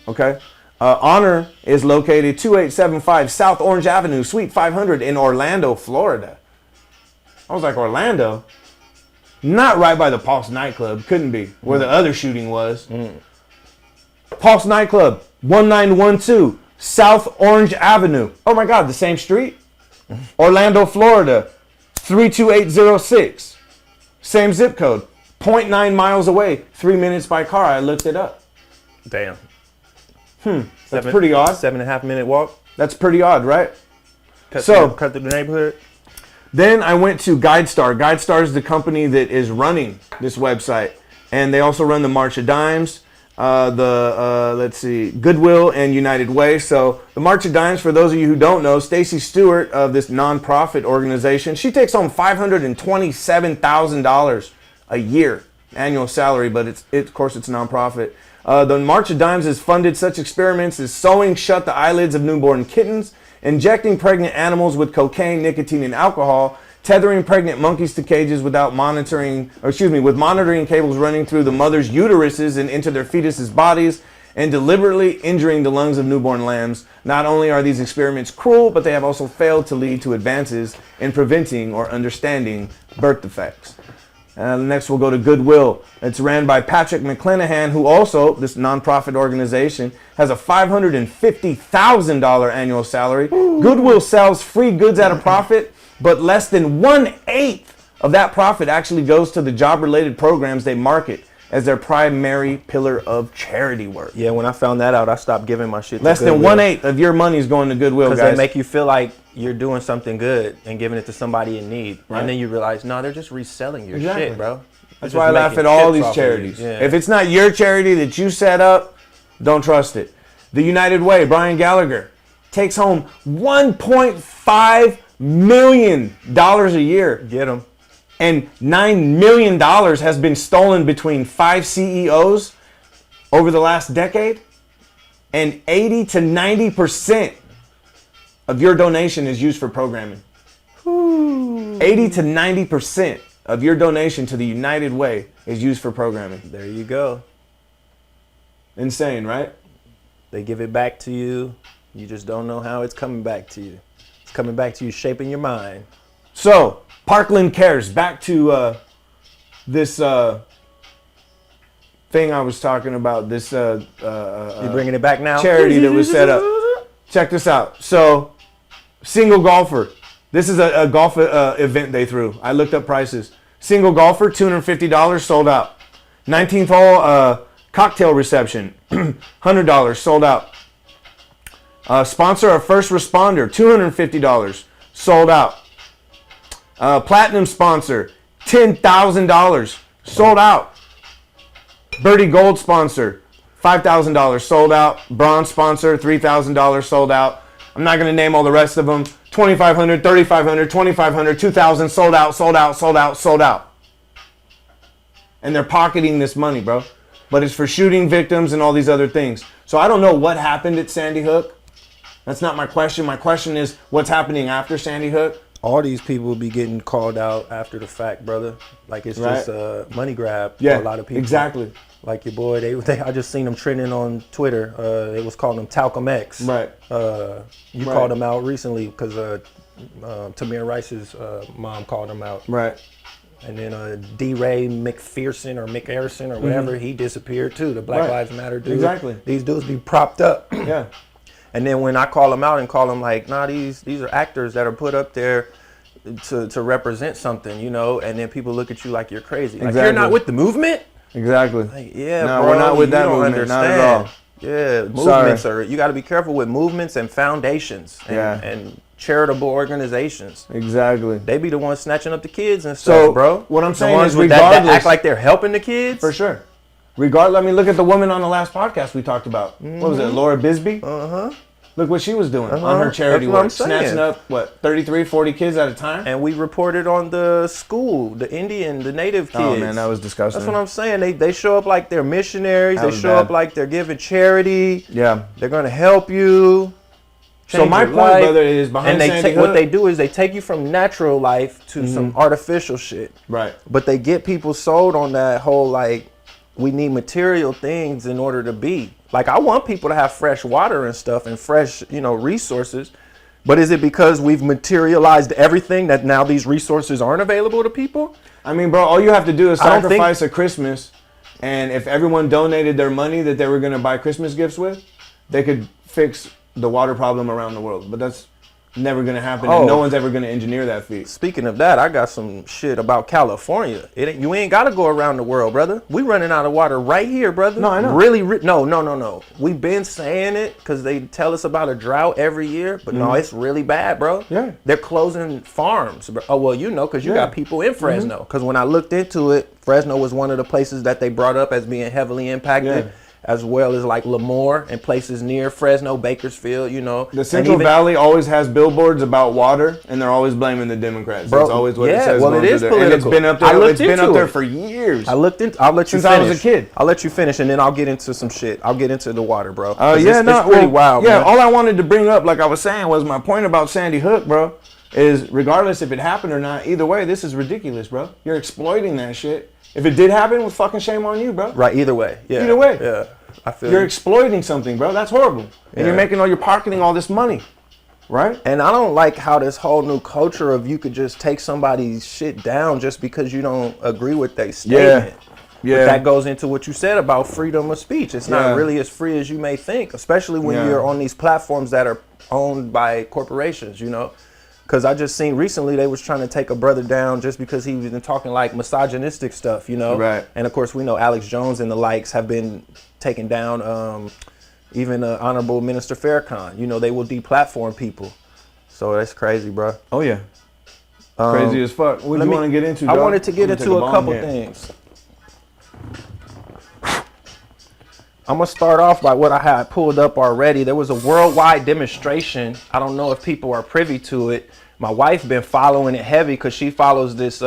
Okay? Honor is located 2875 South Orange Avenue, Suite 500 in Orlando, Florida. I was like, Orlando? Not right by the Pulse nightclub. Couldn't be. Where the other shooting was. Pulse nightclub, 1912 South Orange Avenue. Oh my God, the same street? Orlando, Florida, 32806. Same zip code. 0.9 miles away. 3 minutes by car. I looked it up. Damn. That's pretty odd. 7.5 minute walk. That's pretty odd, right? Cut through the neighborhood. Then I went to GuideStar. GuideStar is the company that is running this website. And they also run the March of Dimes, let's see, Goodwill and United Way. So the March of Dimes, for those of you who don't know, Stacy Stewart of this nonprofit organization, she takes home $527,000 a year annual salary, but of course it's nonprofit. The March of Dimes has funded such experiments as sewing shut the eyelids of newborn kittens, injecting pregnant animals with cocaine, nicotine, and alcohol, tethering pregnant monkeys to cages with monitoring cables running through the mother's uteruses and into their fetuses' bodies, and deliberately injuring the lungs of newborn lambs. Not only are these experiments cruel, but they have also failed to lead to advances in preventing or understanding birth defects. Next, we'll go to Goodwill. It's ran by Patrick McClanahan, who also, this nonprofit organization, has a $550,000 annual salary. Ooh. Goodwill sells free goods at a profit, but less than 1/8 of that profit actually goes to the job-related programs they market as their primary pillar of charity work. Yeah, when I found that out, I stopped giving my shit to Less than 1/8 of your money is going to Goodwill, guys. Because they make you feel like you're doing something good and giving it to somebody in need. Right. And then you realize, no, they're just reselling your shit, bro. That's why I laugh at all these charities. Yeah. If it's not your charity that you set up, don't trust it. The United Way, Brian Gallagher, takes home $1.5 million a year. Get him. And $9 million has been stolen between 5 CEOs over the last decade. And 80 to 90% of your donation is used for programming. Ooh. 80 to 90% of your donation to the United Way is used for programming. There you go. Insane, right? They give it back to you. You just don't know how it's coming back to you. It's coming back to you, shaping your mind. So, Parkland Cares. Back to this thing I was talking about. This you bringing it back now? Charity that was set up. Check this out. So, single golfer. This is a golf event they threw. I looked up prices. Single golfer, $250, sold out. 19th hole cocktail reception, $100, sold out. Sponsor a first responder, $250, sold out. Platinum sponsor, $10,000, sold out. Birdie Gold sponsor, $5,000, sold out. Bronze sponsor, $3,000, sold out. I'm not going to name all the rest of them. $2,500, $3,500, $2,500, $2,000, sold out, sold out, sold out, sold out. And they're pocketing this money, bro. But it's for shooting victims and all these other things. So I don't know what happened at Sandy Hook. That's not my question. My question is, what's happening after Sandy Hook? All these people will be getting called out after the fact, brother. Like it's just a money grab for a lot of people. Exactly. Like your boy, I just seen them trending on Twitter. They was calling them Talcum X. Right. You called them out recently because Tamir Rice's mom called him out. Right. And then D-Ray McPherson or McArison or whatever, he disappeared too. The Black Lives Matter dude. Exactly. These dudes be propped up. Yeah. And then when I call them out and call them like, nah, these are actors that are put up there to represent something, you know, and then people look at you like you're crazy. Like, you're not with the movement? Exactly. Like, yeah, no, bro, we're not with that movement. Understand. Not at all. Yeah, movements are, you got to be careful with movements and foundations and charitable organizations. Exactly. They be the ones snatching up the kids and stuff, bro. What I'm saying the ones is that act like they're helping the kids. For sure. Regardless, I mean, look at the woman on the last podcast we talked about. What was it, Laura Bisbee? Look what she was doing on her charity That's what I'm work. saying. Snatching up, 33, 40 kids at a time? And we reported on the school, the native kids. Oh, man, that was disgusting. That's what I'm saying. They show up like they're missionaries. They show bad. up like they're giving charity. Yeah. They're going to help you. So my your point, life. brother, is behind and Sandy what Hook. they do is they take you from natural life to some artificial shit. Right. But they get people sold on that whole, like, we need material things in order to be. Like, I want people to have fresh water and stuff and fresh, resources. But is it because we've materialized everything that now these resources aren't available to people? I mean, bro, all you have to do is I don't sacrifice a Christmas, and if everyone donated their money that they were going to buy Christmas gifts with, they could fix the water problem around the world. But that's never going to happen, and no one's ever going to engineer that feat. Speaking of that, I got some shit about California. You ain't got to go around the world, brother. We running out of water right here, brother. No, I know. Really, no. We've been saying it because they tell us about a drought every year, but no, it's really bad, bro. Yeah. They're closing farms. Bro. Oh, well, because you got people in Fresno. Because when I looked into it, Fresno was one of the places that they brought up as being heavily impacted. Yeah. As well as like Lemoore and places near Fresno, Bakersfield, The Central Valley always has billboards about water, and they're always blaming the Democrats. Bro, That's always what it says. Well, it is political. And it's been up there. I looked It's been into up there it. for years. I'll let you finish. Since I was a kid. I'll let you finish, and then I'll get into some shit. I'll get into the water, bro. It's pretty wild, Yeah, man. all I wanted to bring up, like I was saying, was my point about Sandy Hook, bro, is regardless if it happened or not, either way, this is ridiculous, bro. You're exploiting that shit. If it did happen, well, fucking shame on you, bro. Right, either way. Yeah. Either way. Yeah. I feel You're you. exploiting something, bro. That's horrible. And you're pocketing all this money, right? And I don't like how this whole new culture of you could just take somebody's shit down just because you don't agree with their statement. Yeah. But that goes into what you said about freedom of speech. It's not Yeah. really as free as you may think, especially when you're on these platforms that are owned by corporations, Because I just seen recently they was trying to take a brother down just because he was talking like misogynistic stuff, Right. And of course we know Alex Jones and the likes have been taken down. Even Honorable Minister Farrakhan, they will deplatform people. So that's crazy, bro. Oh, yeah. Crazy as fuck. What do you want to get into, I dog? wanted to get I'm gonna into take a bomb couple here. things. I'm going to start off by what I had pulled up already. There was a worldwide demonstration. I don't know if people are privy to it. My wife been following it heavy because she follows this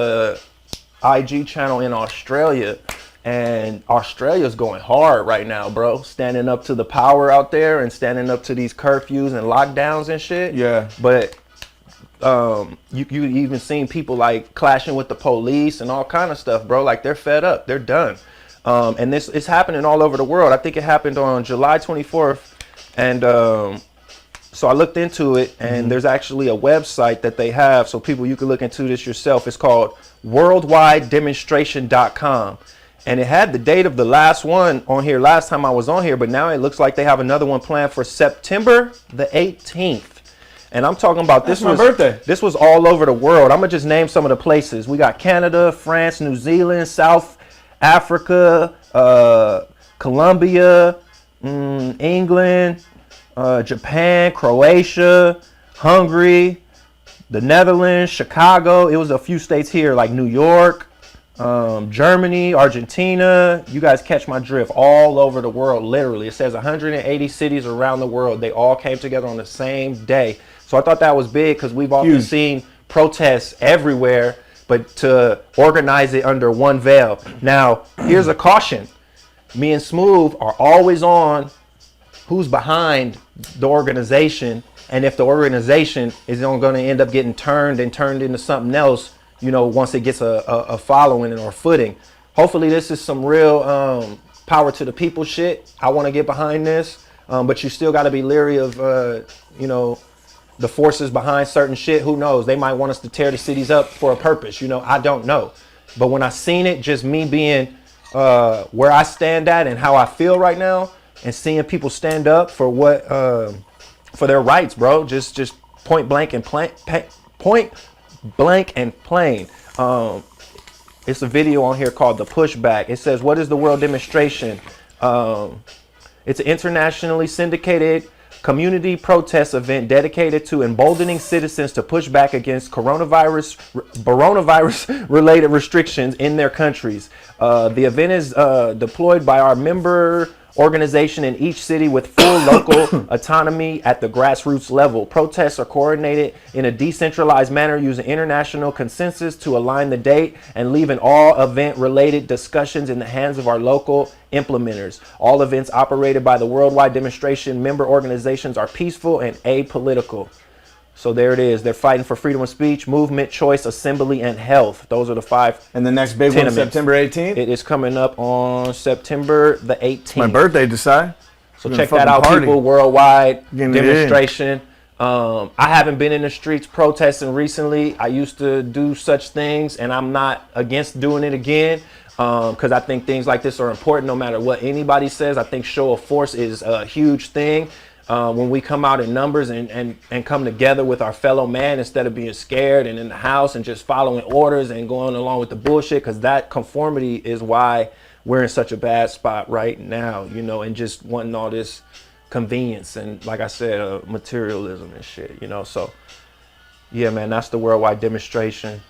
IG channel in Australia. And Australia's going hard right now, bro. Standing up to the power out there and standing up to these curfews and lockdowns and shit. Yeah. But you even seen people like clashing with the police and all kind of stuff, bro. Like they're fed up. They're done. And this is happening all over the world. I think it happened on July 24th. And so I looked into it, and there's actually a website that they have. So people, you can look into this yourself. It's called WorlwideDemonstration.com. And it had the date of the last one on here last time I was on here. But now it looks like they have another one planned for September the 18th. And I'm talking about That's my birthday. This was all over the world. I'm going to just name some of the places. We got Canada, France, New Zealand, South Africa, Colombia, England, Japan, Croatia, Hungary, the Netherlands, Chicago. It was a few states here like New York, Germany, Argentina. You guys catch my drift. All over the world, literally. It says 180 cities around the world. They all came together on the same day. So I thought that was big because we've often seen protests everywhere, but to organize it under one veil. Now, here's a caution. Me and Smooth are always on who's behind the organization, and if the organization is going to end up getting turned into something else, once it gets a following or footing. Hopefully this is some real power to the people shit. I want to get behind this, but you still got to be leery of, the forces behind certain shit. Who knows? They might want us to tear the cities up for a purpose. I don't know. But when I seen it, just me being where I stand at and how I feel right now, and seeing people stand up for what for their rights, bro. Just point blank and plain. It's a video on here called The Pushback. It says, what is the World Demonstration? It's an internationally syndicated community protest event dedicated to emboldening citizens to push back against coronavirus related restrictions in their countries. The event is deployed by our member organization in each city with full local autonomy at the grassroots level. Protests are coordinated in a decentralized manner using international consensus to align the date and leaving all event-related discussions in the hands of our local implementers. All events operated by the Worldwide Demonstration member organizations are peaceful and apolitical. So there it is. They're fighting for freedom of speech, movement, choice, assembly, and health. Those are the 5. And the next big one, September 18th? It is coming up on September the 18th. My birthday, Desai. So check that out, people. Worldwide Demonstration. I haven't been in the streets protesting recently. I used to do such things, and I'm not against doing it again. Because I think things like this are important no matter what anybody says. I think show of force is a huge thing. When we come out in numbers and come together with our fellow man instead of being scared and in the house and just following orders and going along with the bullshit, because that conformity is why we're in such a bad spot right now, you know, and just wanting all this convenience and, like I said, materialism and shit, you know. So, yeah, man, that's the Worldwide Demonstration.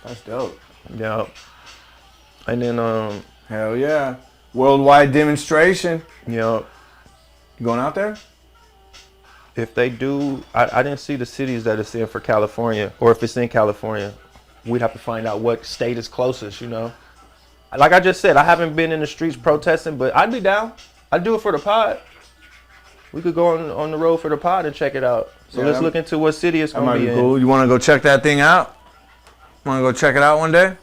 That's dope. Yeah. And then, hell yeah. Worldwide Demonstration. Yeah. You going out there? If they do, I didn't see the cities that it's in for California, or if it's in California, we'd have to find out what state is closest, you know. Like I just said, I haven't been in the streets protesting, but I'd be down. I'd do it for the pod. We could go on the road for the pod and check it out. So let's look into what city it's going to be in. Cool. You want to go check that thing out? Want to go check it out one day?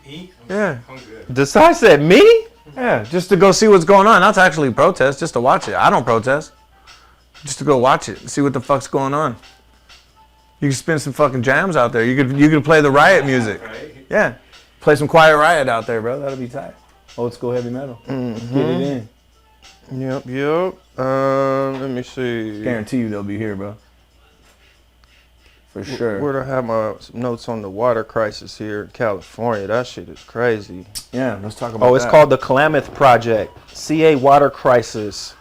Me? Yeah. I'm good. Desai said me? Yeah, just to go see what's going on. Not to actually protest, just to watch it. I don't protest. Just to go watch it, see what the fuck's going on. You can spin some fucking jams out there. You could play the riot music. Yeah, play some Quiet Riot out there, bro. That'll be tight. Old school heavy metal. Mm-hmm. Get it in. Yep. Let me see. Guarantee you they'll be here, bro. For sure. Where do I have my notes on the water crisis here in California? That shit is crazy. Yeah, let's talk about that. Oh, it's called the Klamath Project. CA water crisis.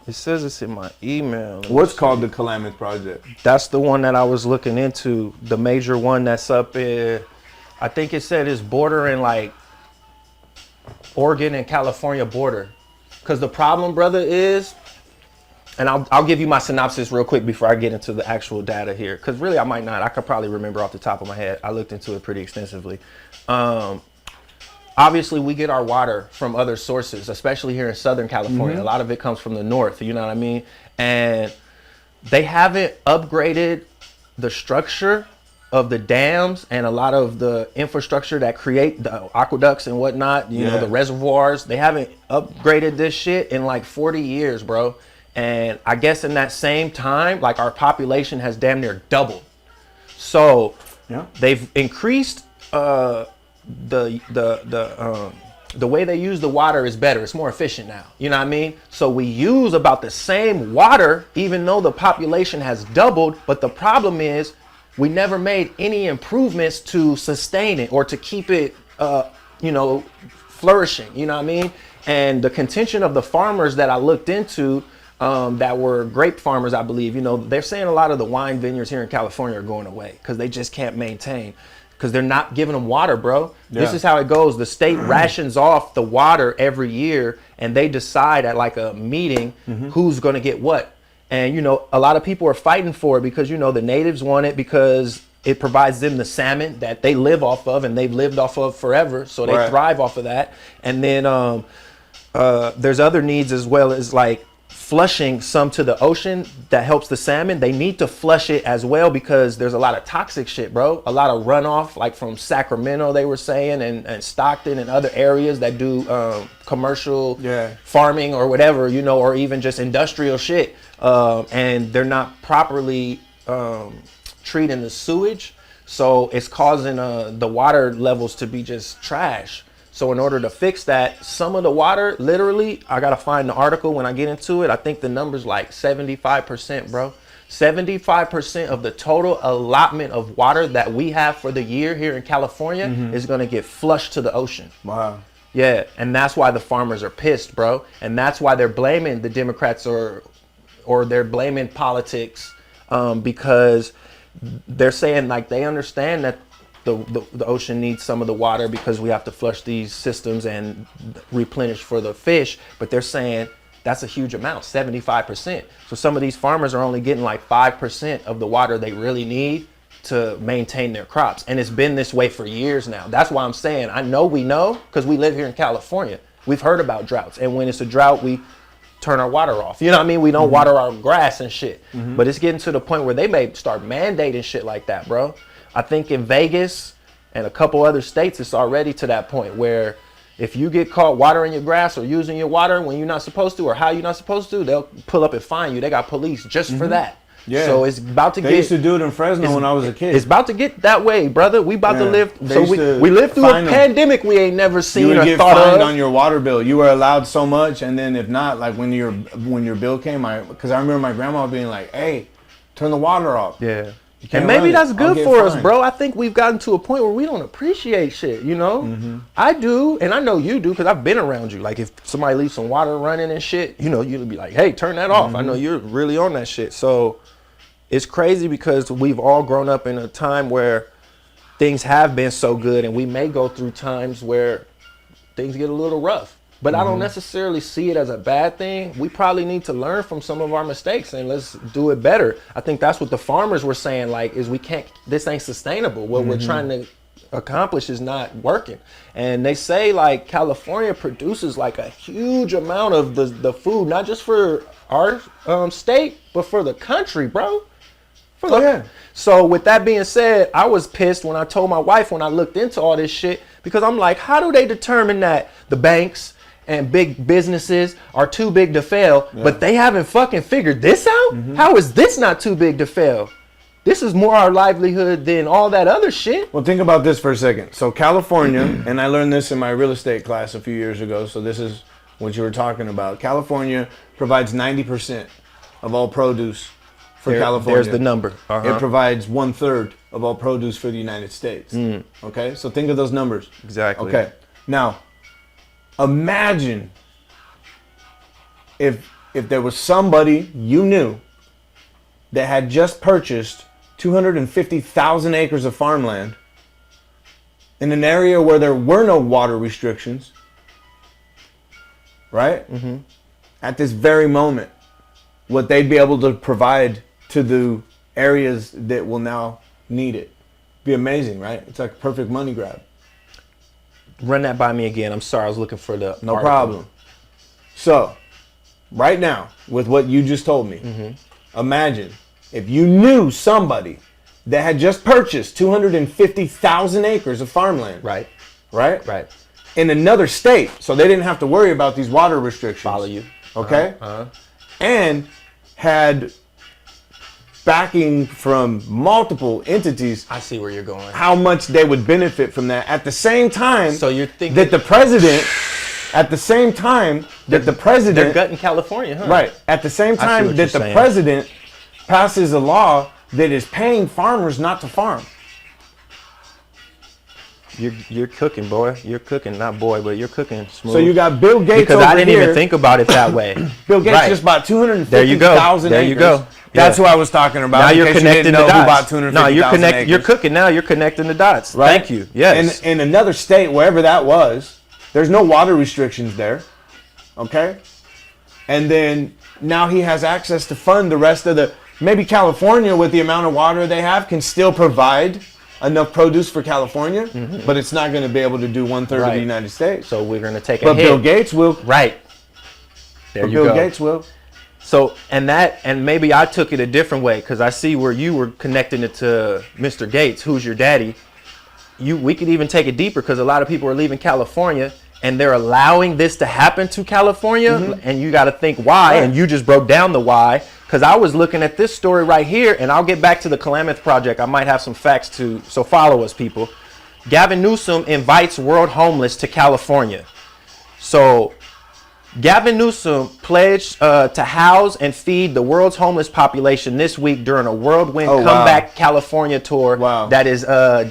It says it's in my email. What's called the Klamath Project? That's the one that I was looking into. The major one that's up in, I think it said it's bordering like Oregon and California border. Because the problem, brother, is, and I'll give you my synopsis real quick before I get into the actual data here. Because really, I might not. I could probably remember off the top of my head. I looked into it pretty extensively. Obviously, we get our water from other sources, especially here in Southern California. A lot of it comes from the north, you know what I mean? And they haven't upgraded the structure of the dams and a lot of the infrastructure that create the aqueducts and whatnot, you know, the reservoirs. They haven't upgraded this shit in like 40 years, bro. And I guess in that same time, like our population has damn near doubled. So they've increased the way they use the water is better. It's more efficient now. You know what I mean? So we use about the same water, even though the population has doubled. But the problem is we never made any improvements to sustain it or to keep it, you know, flourishing. You know what I mean? And the contention of the farmers that I looked into, that were grape farmers, I believe, you know, they're saying a lot of the wine vineyards here in California are going away because they just can't maintain. Because they're not giving them water, bro. This is how it goes. The state rations off the water every year, and they decide at like a meeting who's going to get what. And, you know, a lot of people are fighting for it because, you know, the natives want it because it provides them the salmon that they live off of and they've lived off of forever. So they thrive off of that. And then there's other needs as well as like flushing some to the ocean that helps the salmon. They need to flush it as well because there's a lot of toxic shit, bro. A lot of runoff, like from Sacramento, they were saying, and Stockton and other areas that do commercial farming or whatever, you know, or even just industrial shit. And they're not properly treating the sewage. So it's causing the water levels to be just trash. So in order to fix that, some of the water, literally, I got to find the article when I get into it. I think the number's like 75%, bro. 75% of the total allotment of water that we have for the year here in California is going to get flushed to the ocean. Wow. Yeah, and that's why the farmers are pissed, bro. And that's why they're blaming the Democrats or they're blaming politics because they're saying like they understand that the ocean needs some of the water because we have to flush these systems and replenish for the fish. But they're saying that's a huge amount, 75%. So some of these farmers are only getting like 5% of the water they really need to maintain their crops. And it's been this way for years now. That's why I'm saying, I know we know, because we live here in California. We've heard about droughts. And when it's a drought, we turn our water off. You know what I mean? We don't water our grass and shit. But it's getting to the point where they may start mandating shit like that, bro. I think in Vegas and a couple other states, it's already to that point where if you get caught watering your grass or using your water when you're not supposed to or how you're not supposed to, they'll pull up and fine you. They got police just for that. Yeah. So it's about to They used to do it in Fresno when I was a kid. It's about to get that way, brother. We about to live. They So used to we lived through a fine them. pandemic we ain't never You seen would or get thought fined of. on your water bill. You were allowed so much, and then if not, like when your bill came, because I remember my grandma being like, "Hey, turn the water off." Yeah. You can't And maybe run it. that's I'll good get for us, fined. bro. I think we've gotten to a point where we don't appreciate shit, you know? I do, and I know you do, because I've been around you. Like, if somebody leaves some water running and shit, you know, you'll be like, hey, turn that off. I know you're really on that shit. So it's crazy because we've all grown up in a time where things have been so good, and we may go through times where things get a little rough. But I don't necessarily see it as a bad thing. We probably need to learn from some of our mistakes and let's do it better. I think that's what the farmers were saying, like, is we can't, this ain't sustainable. What we're trying to accomplish is not working. And they say, like, California produces like a huge amount of the food, not just for our state, but for the country, bro. So with that being said, I was pissed when I told my wife when I looked into all this shit, because I'm like, how do they determine that the banks and big businesses are too big to fail, but they haven't fucking figured this out? How is this not too big to fail? This is more our livelihood than all that other shit. Well, think about this for a second. So California, and I learned this in my real estate class a few years ago, so this is what you were talking about. California provides 90% of all produce for California. There's the number. It provides 1/3 of all produce for the United States. Okay, so think of those numbers. Exactly. Okay, now imagine if there was somebody you knew that had just purchased 250,000 acres of farmland in an area where there were no water restrictions, right? At this very moment, what they'd be able to provide to the areas that will now need it. Be amazing, right? It's like a perfect money grab. Run that by me again. I'm sorry, I was looking for the No article. problem. So, right now, with what you just told me, imagine if you knew somebody that had just purchased 250,000 acres of farmland. Right. Right? In another state, so they didn't have to worry about these water restrictions. Follow you. Okay? And had backing from multiple entities. I see where you're going. How much they would benefit from that at the same time. So you're thinking that the president, at the same time that the president, they're gutting California, huh? right? At the same I see time what that you're the saying. president passes a law that is paying farmers not to farm. You're cooking, boy. You're cooking, not boy, but you're cooking smooth. So you got Bill Gates because over I didn't here. even think about it that way. Bill Gates Right. just bought 250,000 There you go. There acres. you go. That's Yeah. who I was talking about. Now in you're case you connecting didn't the know who bought dots. 250,000 No, you're acres. You're cooking now. You're connecting the dots. Right? Thank you. Yes. In another state, wherever that was, there's no water restrictions there. Okay? And then now he has access to fund the rest of the... Maybe California, with the amount of water they have, can still provide enough produce for California, but it's not going to be able to do 1/3 of Right. the United States. So we're gonna take a But hit. Bill Gates will. Right. There But you Bill go. Gates will. So and maybe I took it a different way because I see where you were connecting it to Mr. Gates, who's your daddy. We could even take it deeper because a lot of people are leaving California and they're allowing this to happen to California, and you got to think why. And you just broke down the why. Because I was looking at this story right here, and I'll get back to the Klamath Project. I might have some facts too, so follow us, people. Gavin Newsom invites world homeless to California. So Gavin Newsom pledged to house and feed the world's homeless population this week during a whirlwind comeback California tour that is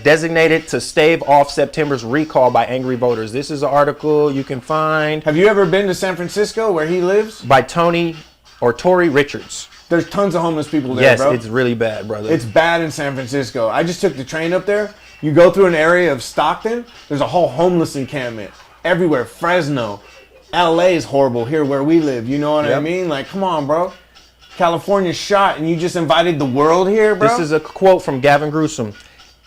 designated to stave off September's recall by angry voters. This is an article you can find. Have you ever been to San Francisco where he lives? By Tory Richards. There's tons of homeless people there, Yes, bro. it's really bad, brother. It's bad in San Francisco. I just took the train up there. You go through an area of Stockton, there's a whole homeless encampment everywhere. Fresno, LA is horrible here where we live. You know what I mean? Like, come on, bro. California's shot, and you just invited the world here, bro? This is a quote from Gavin Newsom.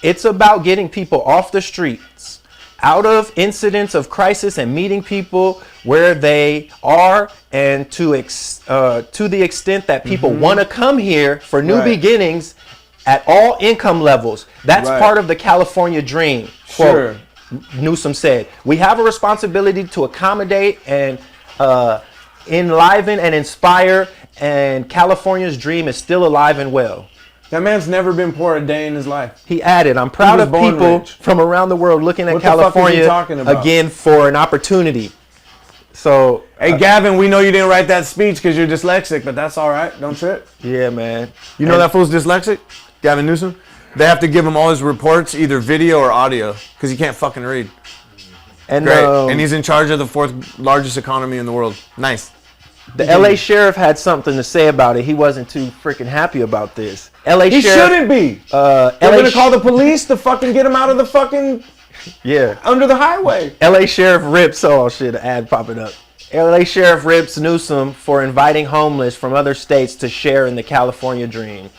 It's about getting people off the streets, out of incidents of crisis, and meeting people where they are, and to the extent that people want to come here for new beginnings at all income levels. That's part of the California dream. Quote, Newsom said, we have a responsibility to accommodate and enliven and inspire, and California's dream is still alive and well. That man's never been poor a day in his life. He added, I'm proud of people from around the world looking at California again for an opportunity. So, hey, Gavin, we know you didn't write that speech because you're dyslexic, but that's all right. Don't trip. Yeah, man. You know that fool's dyslexic? Gavin Newsom? They have to give him all his reports, either video or audio, because he can't fucking read. And, and he's in charge of the 4th largest economy in the world. Nice. The LA sheriff had something to say about it. He wasn't too freaking happy about this. LA he sheriff shouldn't be. They're gonna call the police to fucking get him out of the fucking under the highway. LA sheriff rips. Oh shit, an ad popping up. LA sheriff rips Newsom for inviting homeless from other states to share in the California dream.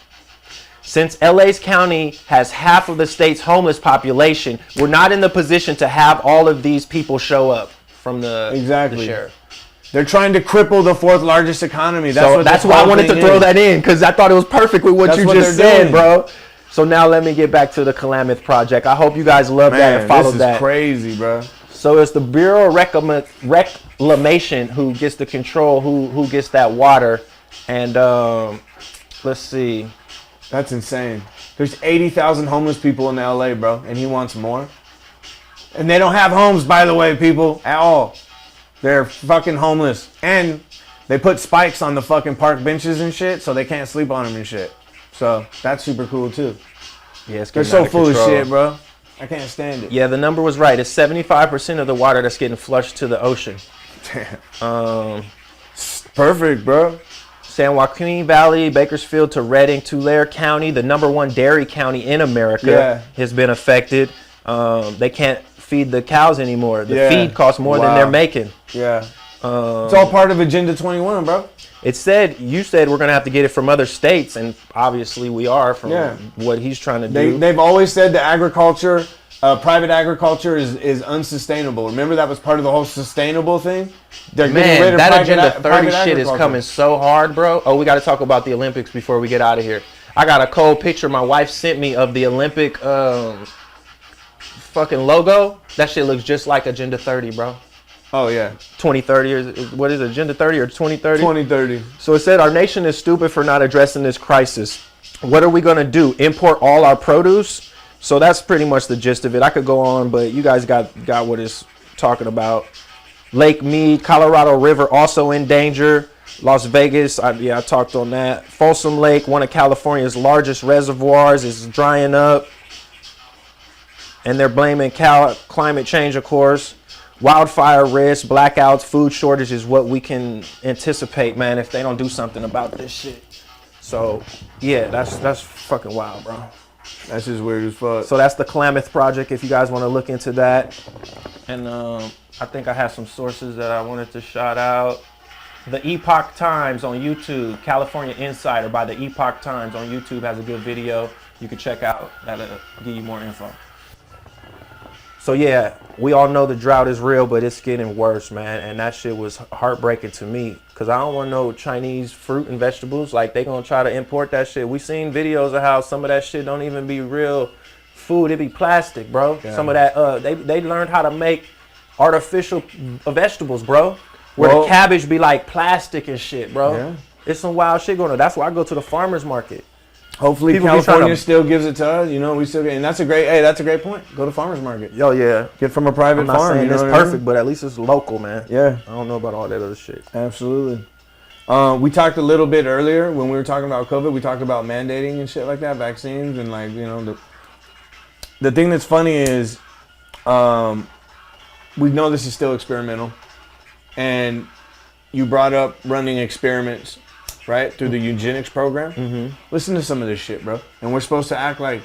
Since LA's county has half of the state's homeless population, we're not in the position to have all of these people show up from the sheriff. They're trying to cripple the 4th largest economy. That's why I wanted to throw that in, because I thought it was perfect with what you just said, bro. So now let me get back to the Klamath project. I hope you guys love that and followed that. This is crazy, bro. So it's the Bureau of Reclamation who gets to control who gets that water. And let's see. That's insane. There's 80,000 homeless people in LA, bro, and he wants more. And they don't have homes, by the way, people, at all. They're fucking homeless. And they put spikes on the fucking park benches and shit, so they can't sleep on them and shit. So that's super cool, too. Yeah, they're so full of shit, bro. I can't stand it. Yeah, the number was right. It's 75% of the water that's getting flushed to the ocean. Damn. Perfect, bro. San Joaquin Valley, Bakersfield to Redding, Tulare County, the #1 dairy county in America, has been affected. They can't feed the cows anymore. The feed costs more than they're making. Yeah. It's all part of Agenda 21, bro. You said we're going to have to get it from other states, and obviously we are from what he's trying to do. They've always said that agriculture, private agriculture is unsustainable. Remember that was part of the whole sustainable thing? They're getting rid of that Agenda 30 shit is coming so hard, bro. Oh, we got to talk about the Olympics before we get out of here. I got a cold picture my wife sent me of the Olympic fucking logo. That shit looks just like Agenda 30, bro. Oh, yeah. 2030, or what is it, Agenda 30 or 2030? 2030. So it said, our nation is stupid for not addressing this crisis. What are we going to do? Import all our produce? So that's pretty much the gist of it. I could go on, but you guys got what it's talking about. Lake Mead, Colorado River also in danger. Las Vegas, I talked on that. Folsom Lake, one of California's largest reservoirs, is drying up. And they're blaming climate change, of course. Wildfire risk, blackouts, food shortage is what we can anticipate, man, if they don't do something about this shit. So, yeah, that's fucking wild, bro. That's just weird as fuck. So that's the Klamath project, if you guys want to look into that. And I think I have some sources that I wanted to shout out. The Epoch Times on YouTube, California Insider by the Epoch Times on YouTube has a good video you can check out. That'll give you more info. So yeah, we all know the drought is real, but it's getting worse, man. And that shit was heartbreaking to me, because I don't want no Chinese fruit and vegetables. Like, they gonna try to import that shit. We seen videos of how some of that shit don't even be real food. It be plastic, bro. Yeah. Some of that, they learned how to make artificial vegetables, bro. Where the cabbage be like plastic and shit, bro. Yeah. It's some wild shit going on. That's why I go to the farmer's market. Hopefully people California still gives it to us. You know, we still get, and that's a great point. Go to farmer's market. Yo, yeah. Get from a private farm. I'm not saying it's perfect, but at least it's local, man. Yeah. I don't know about all that other shit. Absolutely. We talked a little bit earlier when we were talking about COVID. We talked about mandating and shit like that, vaccines, and like, you know, the thing that's funny is, we know this is still experimental, and you brought up running experiments, right, through the Eugenics program. Mm-hmm. Listen to some of this shit, bro. And we're supposed to act like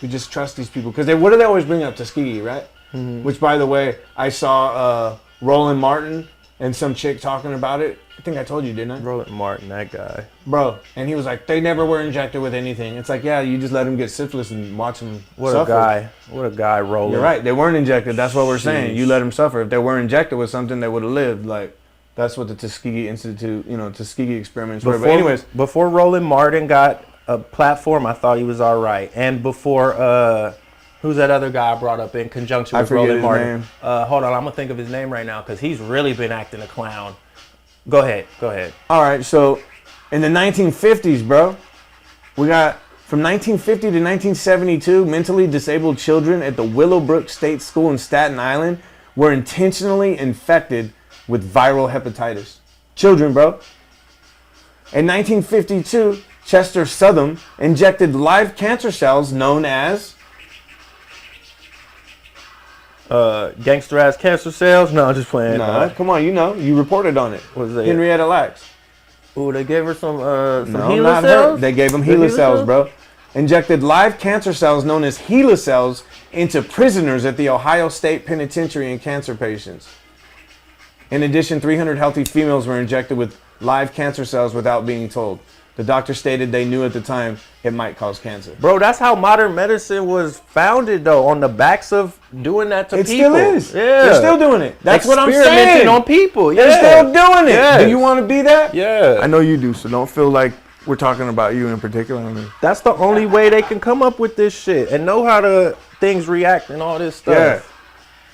We just trust these people. Because what do they always bring up? Tuskegee, right? Mm-hmm. Which, by the way, I saw Roland Martin and some chick talking about it. I think I told you, didn't I? Roland Martin, that guy. Bro, and he was like, they never were injected with anything. It's like, yeah, you just let them get syphilis and watch them suffer. What a guy, Roland. You're right. They weren't injected. That's what we're saying. You let them suffer. If they were injected with something, they would have lived. Like, that's what the Tuskegee Institute, Tuskegee experiments were. But anyways. Before Roland Martin got a platform, I thought he was all right. And before, who's that other guy I brought up in conjunction with Roland Martin? Hold on, I'm going to think of his name right now because he's really been acting a clown. Go ahead. All right, so in the 1950s, bro, we got from 1950 to 1972, mentally disabled children at the Willowbrook State School in Staten Island were intentionally infected with viral hepatitis. Children, bro. In 1952, Chester Southam injected live cancer cells known as gangster ass cancer cells? No, I'm just playing. Nah, come on, you reported on it. What was that? Henrietta Lacks. Ooh, they gave her some No, HeLa not cells? her. They gave them HeLa cells, bro. Injected live cancer cells known as HeLa cells into prisoners at the Ohio State Penitentiary and cancer patients. In addition, 300 healthy females were injected with live cancer cells without being told. The doctor stated they knew at the time it might cause cancer. Bro, that's how modern medicine was founded, though, on the backs of doing that to people. It still is. Yeah. They're still doing it. That's what I'm saying. Experimenting on people. Yeah. They're still doing it. Yes. Do you want to be that? Yeah. I know you do, so don't feel like we're talking about you in particular. That's the only way they can come up with this shit and know how things react and all this stuff. Yeah.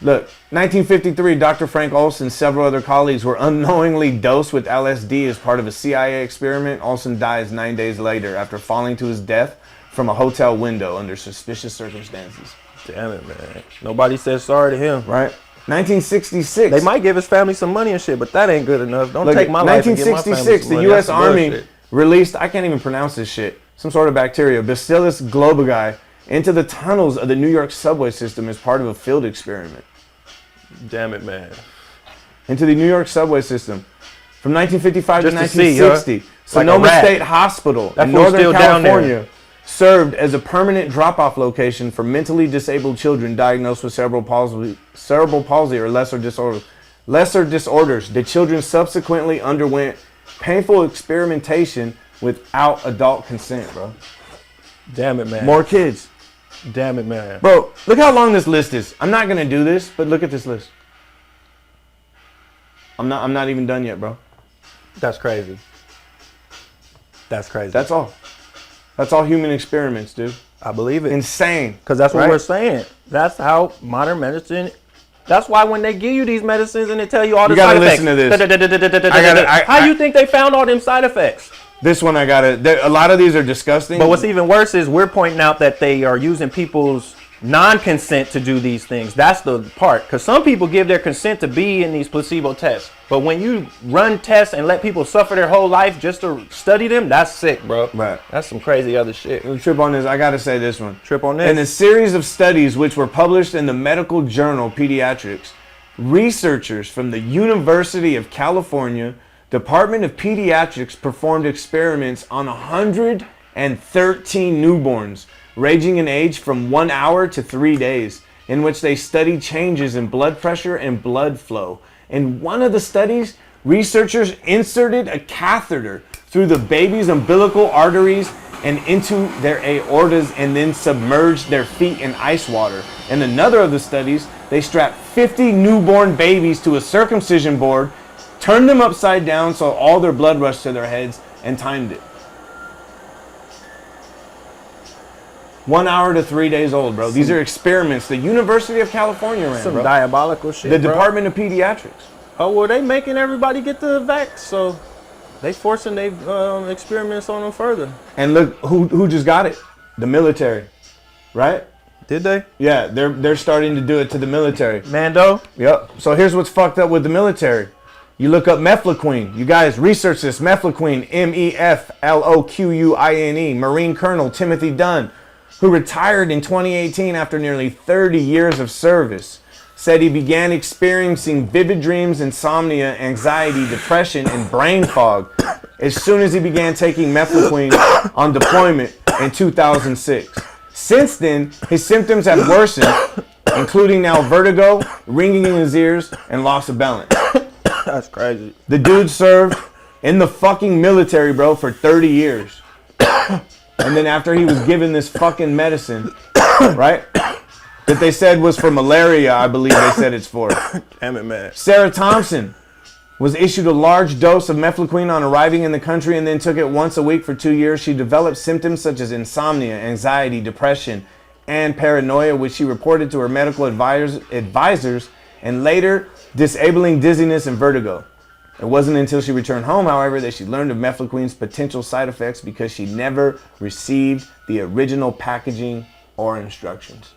Look, 1953, Dr. Frank Olson and several other colleagues were unknowingly dosed with LSD as part of a CIA experiment. Olson dies 9 days later after falling to his death from a hotel window under suspicious circumstances. Damn it, man. Nobody said sorry to him. Right? 1966. They might give his family some money and shit, but that ain't good enough. Don't take my life and give my family 1966, some the money. U.S. That's Army bullshit. released, I can't even pronounce this shit, some sort of bacteria, Bacillus globigi, into the tunnels of the New York subway system as part of a field experiment. Damn it, man. Into the New York subway system. From 1955 Just to to see, 1960, huh? Sonoma Like a rat. State Hospital That in fool's Northern still down there. California served as a permanent drop-off location for mentally disabled children diagnosed with cerebral palsy or lesser disorders. The children subsequently underwent painful experimentation without adult consent, bro. Damn it, man. More kids. Damn it, man. Bro, look how long this list is. I'm not gonna do this, but look at this list. I'm not even done yet, bro. That's crazy. That's crazy. That's all. That's all human experiments, dude. I believe it. Insane. Because that's what right? we're saying. That's how modern medicine. That's why when they give you these medicines and they tell you all the side effects. You gotta listen to this. How you think they found all them side effects? This one I gotta. A lot of these are disgusting. But what's even worse is we're pointing out that they are using people's non-consent to do these things. That's the part. Because some people give their consent to be in these placebo tests. But when you run tests and let people suffer their whole life just to study them, that's sick, bro. Right. That's some crazy other shit. Trip on this. I gotta say this one. Trip on this. In a series of studies which were published in the medical journal Pediatrics, researchers from the University of California Department of Pediatrics performed experiments on 113 newborns, ranging in age from 1 hour to 3 days, in which they studied changes in blood pressure and blood flow. In one of the studies, researchers inserted a catheter through the baby's umbilical arteries and into their aortas and then submerged their feet in ice water. In another of the studies, they strapped 50 newborn babies to a circumcision board, turned them upside down so all their blood rushed to their heads, and timed it. 1 hour to 3 days old, bro. These are experiments the University of California ran, Some bro. diabolical shit, The bro. Department of Pediatrics. Oh, well, they making everybody get the vax, so they forcing they experiments on them further. And look, who just got it? The military, right? Did they? Yeah, they're starting to do it to the military. Mando? Yep. So here's what's fucked up with the military. You look up Mefloquine. You guys research this. Mefloquine, Mefloquine, Marine Colonel Timothy Dunn, who retired in 2018 after nearly 30 years of service, said he began experiencing vivid dreams, insomnia, anxiety, depression, and brain fog as soon as he began taking Mefloquine on deployment in 2006. Since then, his symptoms have worsened, including now vertigo, ringing in his ears, and loss of balance. That's crazy. The dude served in the fucking military, bro, for 30 years. And then after he was given this fucking medicine, right, that they said was for malaria, I believe they said it's for. Damn it, man. Sarah Thompson was issued a large dose of Mefloquine on arriving in the country and then took it once a week for 2 years. She developed symptoms such as insomnia, anxiety, depression, and paranoia, which she reported to her medical advisors, and later disabling dizziness and vertigo. It wasn't until she returned home, however, that she learned of Mefloquine's potential side effects because she never received the original packaging or instructions.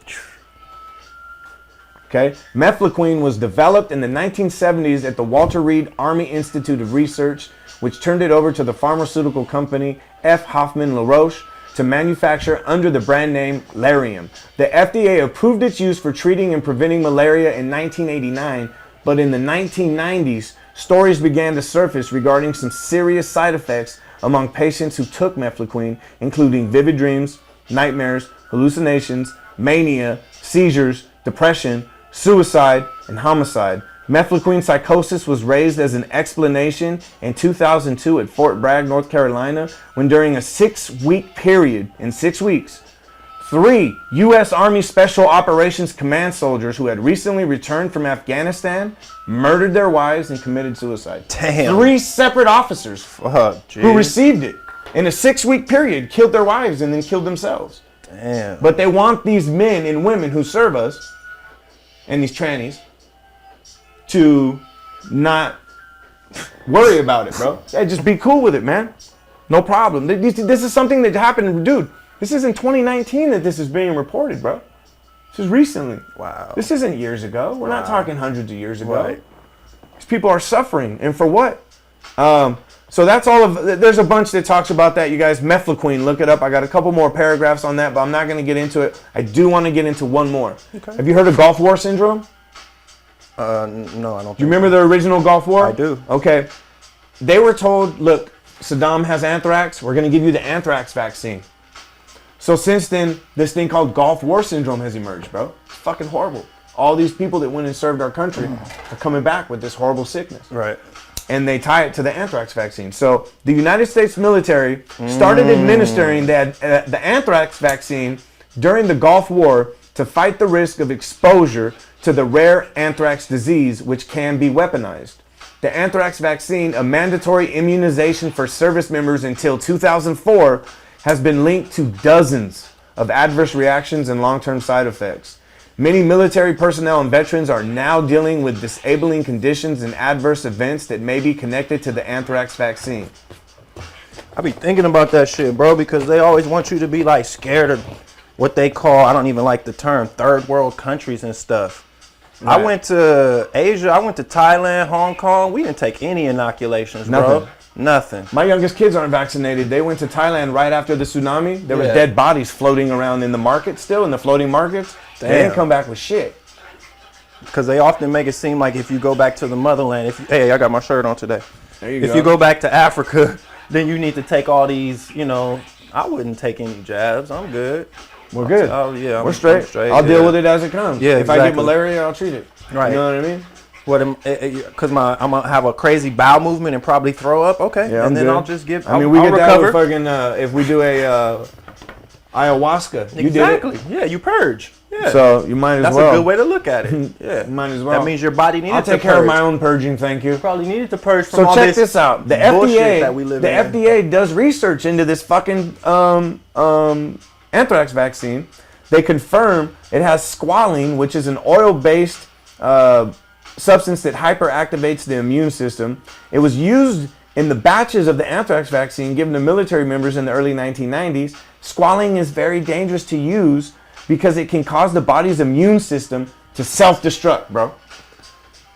Okay, Mefloquine was developed in the 1970s at the Walter Reed Army Institute of Research, which turned it over to the pharmaceutical company F. Hoffman LaRoche to manufacture under the brand name Lariam. The FDA approved its use for treating and preventing malaria in 1989, but in the 1990s, stories began to surface regarding some serious side effects among patients who took Mefloquine, including vivid dreams, nightmares, hallucinations, mania, seizures, depression, suicide, and homicide. Mefloquine psychosis was raised as an explanation in 2002 at Fort Bragg, North Carolina, when during a 6-week period, in 6 weeks, 3 U.S. Army Special Operations Command soldiers who had recently returned from Afghanistan murdered their wives and committed suicide. Damn. 3 separate officers Fuck, who received it in a 6-week period killed their wives and then killed themselves. Damn. But they want these men and women who serve us and these trannies to not worry about it, bro. Hey, just be cool with it, man. No problem. This is something that happened, dude. This isn't 2019 that this is being reported, bro. This is recently. Wow. This isn't years ago. We're not talking hundreds of years ago. Right. These people are suffering, and for what? So that's all of. There's a bunch that talks about that, you guys. Mefloquine, look it up. I got a couple more paragraphs on that, but I'm not going to get into it. I do want to get into one more. Okay. Have you heard of Gulf War syndrome? No, I don't. Do you remember the original Gulf War? I do. Okay. They were told, look, Saddam has anthrax. We're going to give you the anthrax vaccine. So since then, this thing called Gulf War syndrome has emerged, bro. It's fucking horrible. All these people that went and served our country are coming back with this horrible sickness. Right. And they tie it to the anthrax vaccine. So the United States military started administering the anthrax vaccine during the Gulf War to fight the risk of exposure to the rare anthrax disease, which can be weaponized. The anthrax vaccine, a mandatory immunization for service members until 2004, has been linked to dozens of adverse reactions and long-term side effects. Many military personnel and veterans are now dealing with disabling conditions and adverse events that may be connected to the anthrax vaccine. I be thinking about that shit, bro, because they always want you to be like scared of what they call, I don't even like the term, third world countries and stuff. Right. I went to Asia, I went to Thailand, Hong Kong. We didn't take any inoculations, bro. Nothing. My youngest kids aren't vaccinated. They went to Thailand right after the tsunami. There were dead bodies floating around in the market still, in the floating markets. Damn. They didn't come back with shit. Because they often make it seem like if you go back to the motherland, hey, I got my shirt on today. There you go. If you go back to Africa, then you need to take all these, I wouldn't take any jabs. I'm good. We're good. We're straight. I'll deal with it as it comes. Yeah, if I get malaria, I'll treat it. Right. You know what I mean? Because I'm gonna have a crazy bowel movement and probably throw up. Okay, yeah, and then good. I'll just give. I mean, we get recover. That with fucking if we do a ayahuasca. You exactly. Did it. Yeah, you purge. Yeah. So you might as That's well. That's a good way to look at it. Yeah, you might as well. That means your body needed to purge. I'll take care of my own purging, thank you. Probably needed to purge from all this. So check this out. The FDA, that we live in. FDA does research into this fucking anthrax vaccine. They confirm it has squalene, which is an oil-based substance that hyperactivates the immune system. It was used in the batches of the anthrax vaccine given to military members in the early 1990s. Squalene is very dangerous to use because it can cause the body's immune system to self-destruct, bro.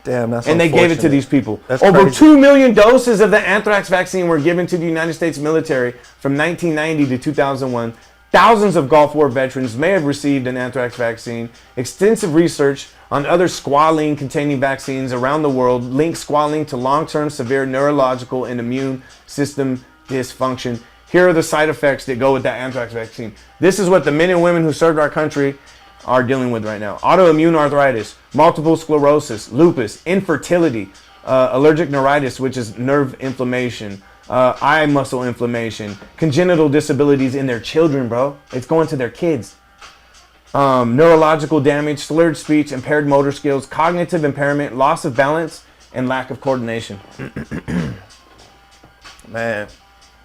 Damn, that's and they gave it to these people. That's Over crazy. 2 million doses of the anthrax vaccine were given to the United States military from 1990 to 2001. Thousands of Gulf War veterans may have received an anthrax vaccine. Extensive research on other squalene-containing vaccines around the world link squalene to long-term severe neurological and immune system dysfunction. Here are the side effects that go with that anthrax vaccine. This is what the men and women who served our country are dealing with right now. Autoimmune arthritis, multiple sclerosis, lupus, infertility, allergic neuritis, which is nerve inflammation, eye muscle inflammation, congenital disabilities in their children, bro. It's going to their kids. Neurological damage, slurred speech, impaired motor skills, cognitive impairment, loss of balance, and lack of coordination. Man.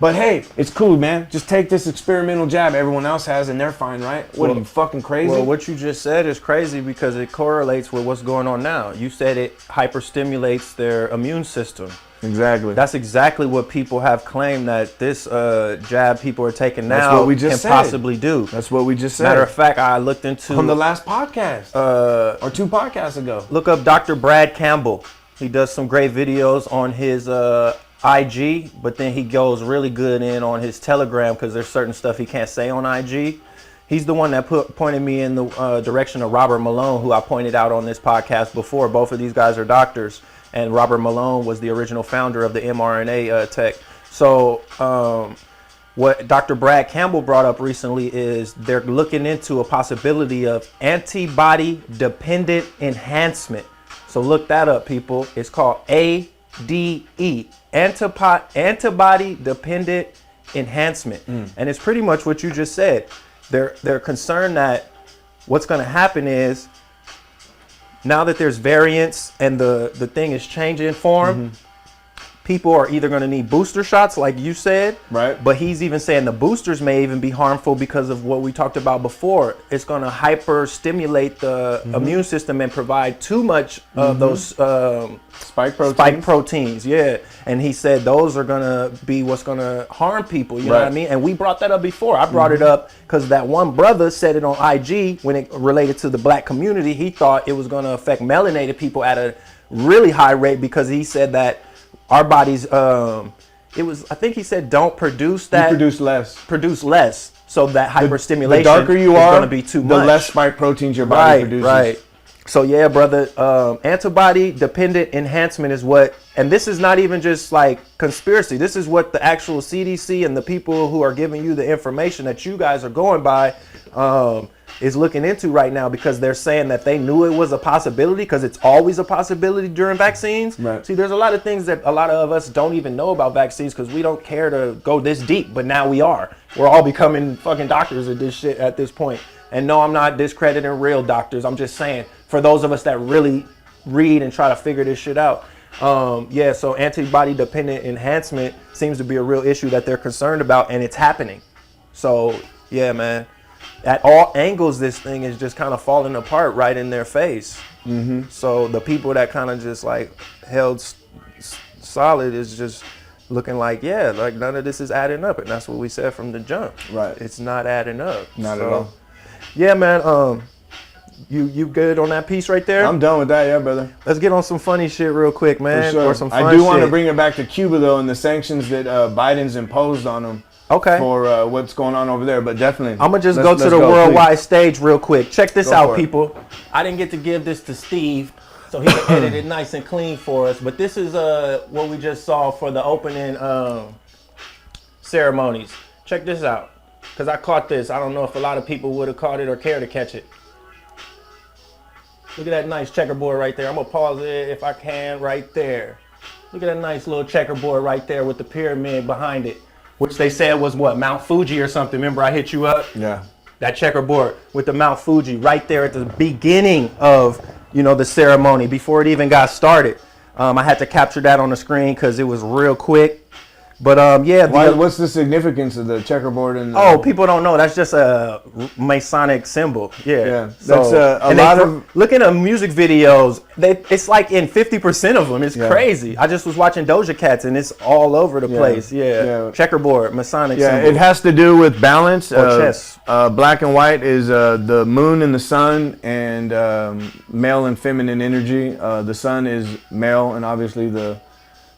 But hey, it's cool, man. Just take this experimental jab everyone else has and they're fine, right? What are you, fucking crazy? Well, what you just said is crazy because it correlates with what's going on now. You said it hyperstimulates their immune system. Exactly. That's exactly what people have claimed that this jab people are taking now can possibly do. That's what we just said. Matter of fact, I looked into... On the last podcast. Or 2 podcasts ago. Look up Dr. Brad Campbell. He does some great videos on his IG, but then he goes really good in on his Telegram because there's certain stuff he can't say on IG. He's the one that pointed me in the direction of Robert Malone, who I pointed out on this podcast before. Both of these guys are doctors, and Robert Malone was the original founder of the mRNA tech. So what Dr. Brad Campbell brought up recently is they're looking into a possibility of antibody-dependent enhancement. So look that up, people. It's called ADE, antibody-dependent enhancement. And it's pretty much what you just said. They're concerned that what's going to happen is now that there's variants and the thing is changing form, people are either going to need booster shots, like you said. Right. But he's even saying the boosters may even be harmful because of what we talked about before. It's going to hyper stimulate the immune system and provide too much of those spike proteins. Spike proteins, yeah. And he said those are going to be what's going to harm people. You know what I mean? And we brought that up before. I brought it up because that one brother said it on IG when it related to the black community. He thought it was going to affect melanated people at a really high rate because he said that our bodies, I think he said don't produce that. You produce less. Produce less. So that hyperstimulation the darker you is are, going to be too much. The less spike proteins your body produces. Right. So yeah, brother, antibody-dependent enhancement is what, and this is not even just like conspiracy. This is what the actual CDC and the people who are giving you the information that you guys are going by is looking into right now, because they're saying that they knew it was a possibility because it's always a possibility during vaccines. Right. See, there's a lot of things that a lot of us don't even know about vaccines because we don't care to go this deep, but now we are. We're all becoming fucking doctors of this shit at this point. And no, I'm not discrediting real doctors. I'm just saying for those of us that really read and try to figure this shit out. Yeah, so antibody-dependent enhancement seems to be a real issue that they're concerned about, and it's happening. So yeah, man. At all angles, this thing is just kind of falling apart right in their face. So the people that kind of just like held solid is just looking like, yeah, like none of this is adding up. And that's what we said from the jump. Right. It's not adding up. Not at all. Yeah, man. You good on that piece right there? I'm done with that, yeah, brother. Let's get on some funny shit real quick, man. For sure. Or some fun I do want to shit. bring it back to Cuba, though, and the sanctions that Biden's imposed on them. Okay. For what's going on over there, but definitely. I'm gonna just go to the worldwide stage real quick. Check this out, for it. people. I didn't get to give this to Steve, so he can edit it nice and clean for us. But this is what we just saw for the opening ceremonies. Check this out, because I caught this. I don't know if a lot of people would have caught it or care to catch it. Look at that nice checkerboard right there. I'm gonna pause it if I can right there. Look at that nice little checkerboard right there with the pyramid behind it, which they said was what, Mount Fuji or something. Remember I hit you up? Yeah. That checkerboard with the Mount Fuji right there at the beginning of, the ceremony before it even got started. I had to capture that on the screen because it was real quick. But yeah. What's the significance of the checkerboard? And people don't know. That's just a Masonic symbol. Yeah. Yeah. So, that's a lot of. Looking at music videos, it's like in 50% of them. It's crazy. I just was watching Doja Cats and it's all over the place. Yeah. Checkerboard, Masonic symbol. It has to do with balance. Chess. Black and white is the moon and the sun, and male and feminine energy. The sun is male, and obviously the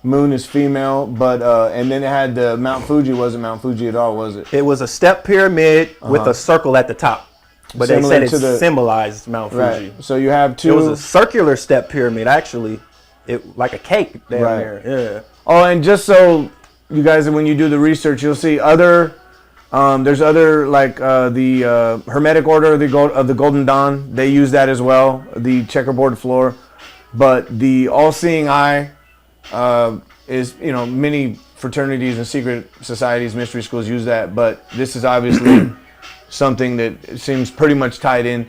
moon is female, but and then it had the Mount Fuji. Wasn't Mount Fuji at all, was it? It was a step pyramid with a circle at the top, but Similar they said it symbolized Mount Fuji. Right. So you have two. It was a circular step pyramid, actually. It like a cake down there. Yeah. Oh, and just so you guys, when you do the research, you'll see other. There's other like the Hermetic Order of the Golden Dawn. They use that as well. The checkerboard floor, but the all-seeing eye is many fraternities and secret societies, mystery schools use that. But this is obviously something that seems pretty much tied in.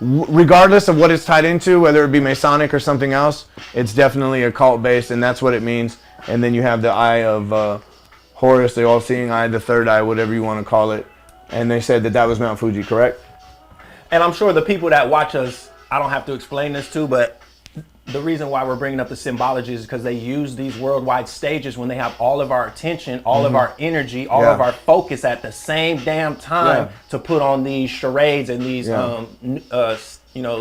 Regardless of what it's tied into, whether it be Masonic or something else, it's definitely occult based, and that's what it means. And then you have the eye of Horus, the all-seeing eye, the third eye, whatever you want to call it. And they said that was Mount Fuji, correct? And I'm sure the people that watch us, I don't have to explain this to, but the reason why we're bringing up the symbology is because they use these worldwide stages when they have all of our attention, all of our energy, all of our focus at the same damn time to put on these charades and these,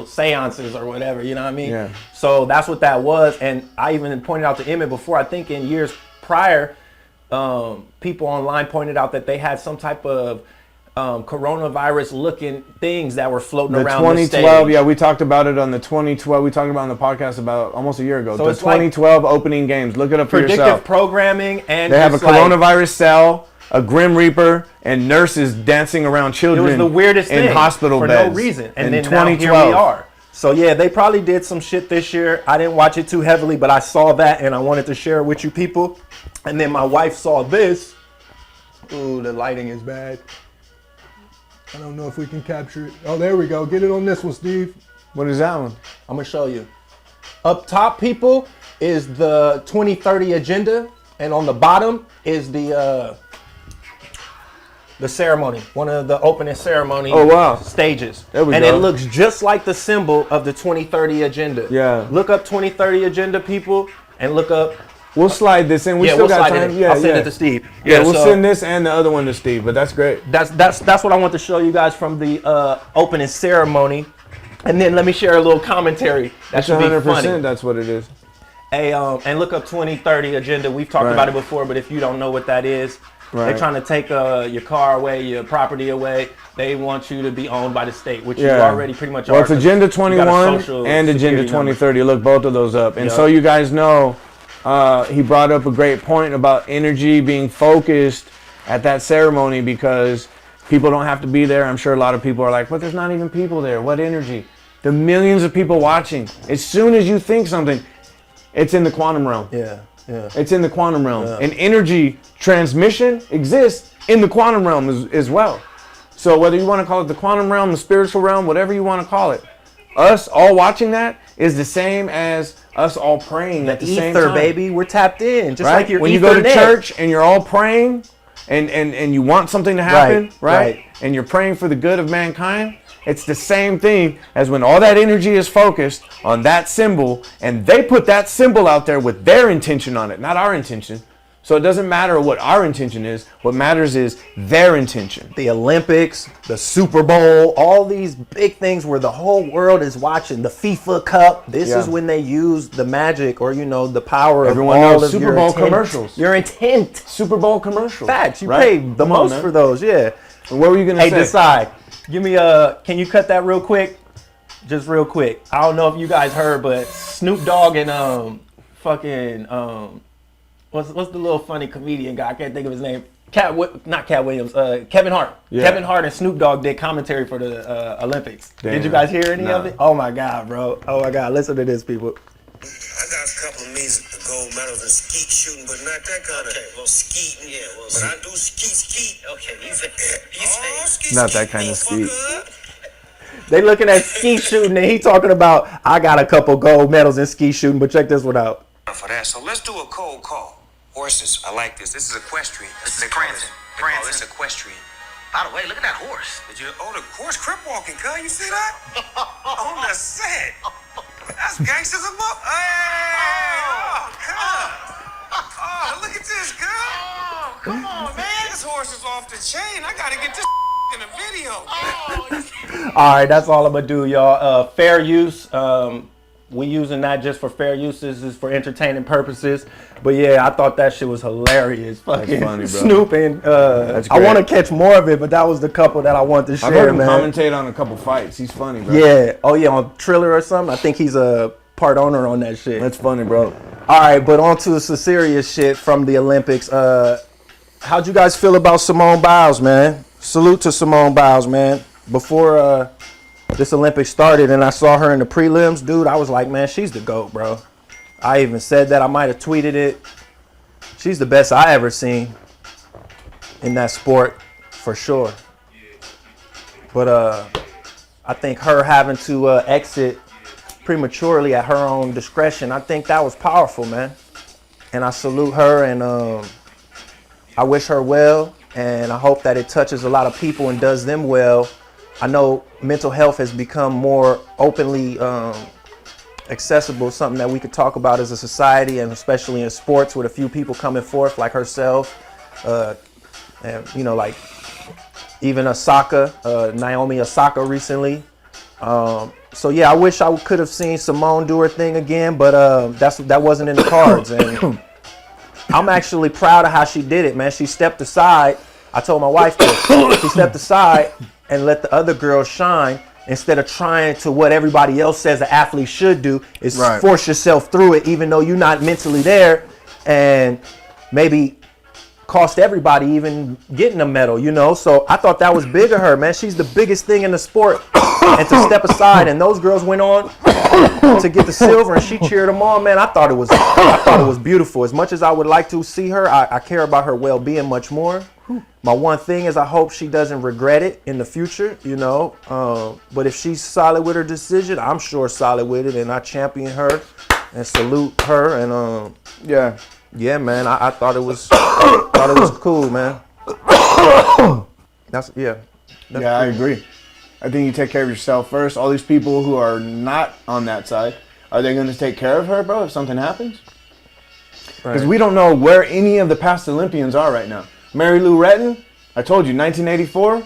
seances or whatever, you know what I mean? Yeah. So that's what that was. And I even pointed out to Emmett before, I think in years prior, people online pointed out that they had some type of coronavirus looking things that were floating around the 2012, stage. we talked about it on the 2012. We talked about it on the podcast about almost a year ago. So the it's like 2012 opening games. Look it up for yourself. Predictive programming, and they have a coronavirus cell, a Grim Reaper, and nurses dancing around children. It was the weirdest in thing hospital for beds no reason. And in then now 2012. here we are. So yeah, they probably did some shit this year. I didn't watch it too heavily, but I saw that and I wanted to share it with you people. And then my wife saw this. Ooh, the lighting is bad. I don't know if we can capture it. Oh, there we go. Get it on this one, Steve. What is that one? I'm gonna show you. Up top, people, is the 2030 agenda, and on the bottom is the ceremony, one of the opening ceremony stages. There we go. And it looks just like the symbol of the 2030 agenda. Yeah. Look up 2030 agenda, people, and look up. We'll slide this in. We still we'll got slide time. it in. Yeah, I'll send it to Steve. Yeah, we'll so send this and the other one to Steve, but that's great. That's what I want to show you guys from the opening ceremony. And then let me share a little commentary. That should be 100%. funny. That's what it is. And look up 2030 agenda. We've talked about it before, but if you don't know what that is, they're trying to take your car away, your property away. They want you to be owned by the state, which you already pretty much are. Well, it's Agenda 21 and Agenda 2030. Look both of those up. And so you guys know, he brought up a great point about energy being focused at that ceremony because people don't have to be there. I'm sure a lot of people are like, but there's not even people there. What energy? The millions of people watching. As soon as you think something, it's in the quantum realm. Yeah. It's in the quantum realm. And energy transmission exists in the quantum realm as well. So whether you want to call it the quantum realm, the spiritual realm, whatever you want to call it, us all watching that is the same as us all praying at the same time. Baby, we're tapped in. Just like your when you go to church and you're all praying and you want something to happen, right? And you're praying for the good of mankind, it's the same thing as when all that energy is focused on that symbol and they put that symbol out there with their intention on it, not our intention. So it doesn't matter what our intention is. What matters is their intention. The Olympics, the Super Bowl, all these big things where the whole world is watching. The FIFA Cup. This is when they use the magic or, the power Everyone of all knows of Super your Bowl intent. commercials. Your intent. Super Bowl commercials. Facts. You pay the most for those. Yeah. What were you going to say? Hey, Desie, give me can you cut that real quick? Just real quick. I don't know if you guys heard, but Snoop Dogg and what's the little funny comedian guy? I can't think of his name. Not Cat Williams. Kevin Hart. Yeah. Kevin Hart and Snoop Dogg did commentary for the Olympics. Damn. Did you guys hear any of it? Oh my God, bro. Oh my God. Listen to this, people. I got a couple of gold medals in skeet shooting, but not that kind of skeeting. Yeah, well, but I do skeet. Okay, you say Not that kind of skeet. They looking at ski shooting and he talking about, I got a couple gold medals in ski shooting, but check this one out. For that, so let's do a cold call. Horses, I like this. This is equestrian. This is prancing. This equestrian. By the way, look at that horse. The horse crip walking, cuz. You see that? On the set. That's gangsters of up. Hey! Oh, cuz. Oh, look at this, cuz. Oh, come on, man. This horse is off the chain. I gotta get this in the video. All right, that's all I'm gonna do, y'all. Fair use. We using that just for fair use. This is for entertaining purposes. But yeah, I thought that shit was hilarious. Fucking funny, bro. Snoop and That's I great. want to catch more of it, but that was the couple that I wanted to I've share, heard him man. commentate on a couple fights. He's funny, bro. Yeah. Oh yeah, on Triller or something. I think he's a part owner on that shit. That's funny, bro. All right, but on to some serious shit from the Olympics. How'd you guys feel about Simone Biles, man? Salute to Simone Biles, man. Before this Olympics started and I saw her in the prelims, dude, I was like, man, she's the GOAT, bro. I even said that. I might have tweeted it. She's the best I ever seen in that sport, for sure. But I think her having to exit prematurely at her own discretion, I think that was powerful, man. And I salute her, and I wish her well, and I hope that it touches a lot of people and does them well. I know mental health has become more openly accessible, something that we could talk about as a society, and especially in sports with a few people coming forth like herself, and you know, like even Naomi Osaka recently. So yeah, I wish I could have seen Simone do her thing again, but that wasn't in the cards. And I'm actually proud of how she did it, man. She stepped aside. I told my wife this. She stepped aside and let the other girls shine instead of trying to what everybody else says an athlete should do is force yourself through it, even though you're not mentally there, and maybe cost everybody even getting a medal, you know? So I thought that was big of her, man. She's the biggest thing in the sport. And to step aside, and those girls went on to get the silver, and she cheered them on, man. I thought it was beautiful. As much as I would like to see her, I care about her well-being much more. My one thing is I hope she doesn't regret it in the future, you know? But if she's solid with her decision, I'm sure solid with it, and I champion her and salute her. And yeah, man, I thought it was cool, man. That's cool. I agree. I think you take care of yourself first. All these people who are not on that side, are they going to take care of her, bro, if something happens? Because we don't know where any of the past Olympians are right now. Mary Lou Retton, I told you, 1984,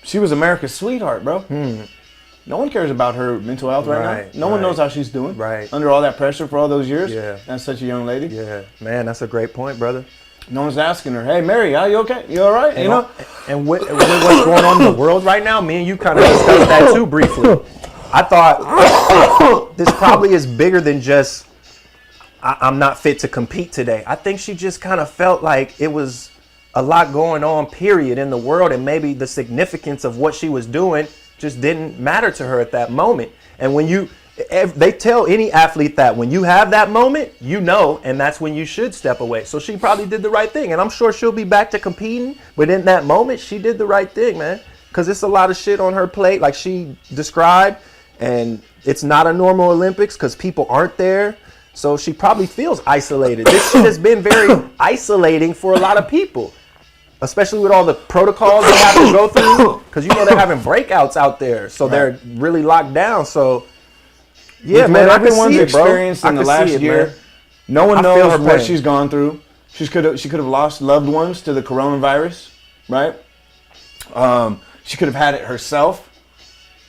she was America's sweetheart, bro. No one cares about her mental health right now. No one knows how she's doing. Under all that pressure for all those years. Yeah. That's such a young lady. Yeah. Man, that's a great point, brother. No one's asking her, hey, Mary, are you okay? You all right? And, you know? And with what's going on in the world right now, me and you kind of discussed that too briefly. I thought this probably is bigger than just, I'm not fit to compete today. I think she just kind of felt like it was a lot going on, period, in the world, and maybe the significance of what she was doing just didn't matter to her at that moment. And when they tell any athlete that when you have that moment, you know, and that's when you should step away. So she probably did the right thing, and I'm sure she'll be back to competing. But in that moment, she did the right thing, man, because it's a lot of shit on her plate, like she described, and it's not a normal Olympics because people aren't there. So she probably feels isolated. This shit has been very isolating for a lot of people, especially with all the protocols they have to go through, because you know they're having breakouts out there, so they're really locked down. So yeah, man, I can see it, bro. Experienced in the last year, man. No one knows what she's gone through. She could have lost loved ones to the coronavirus, right? She could have had it herself,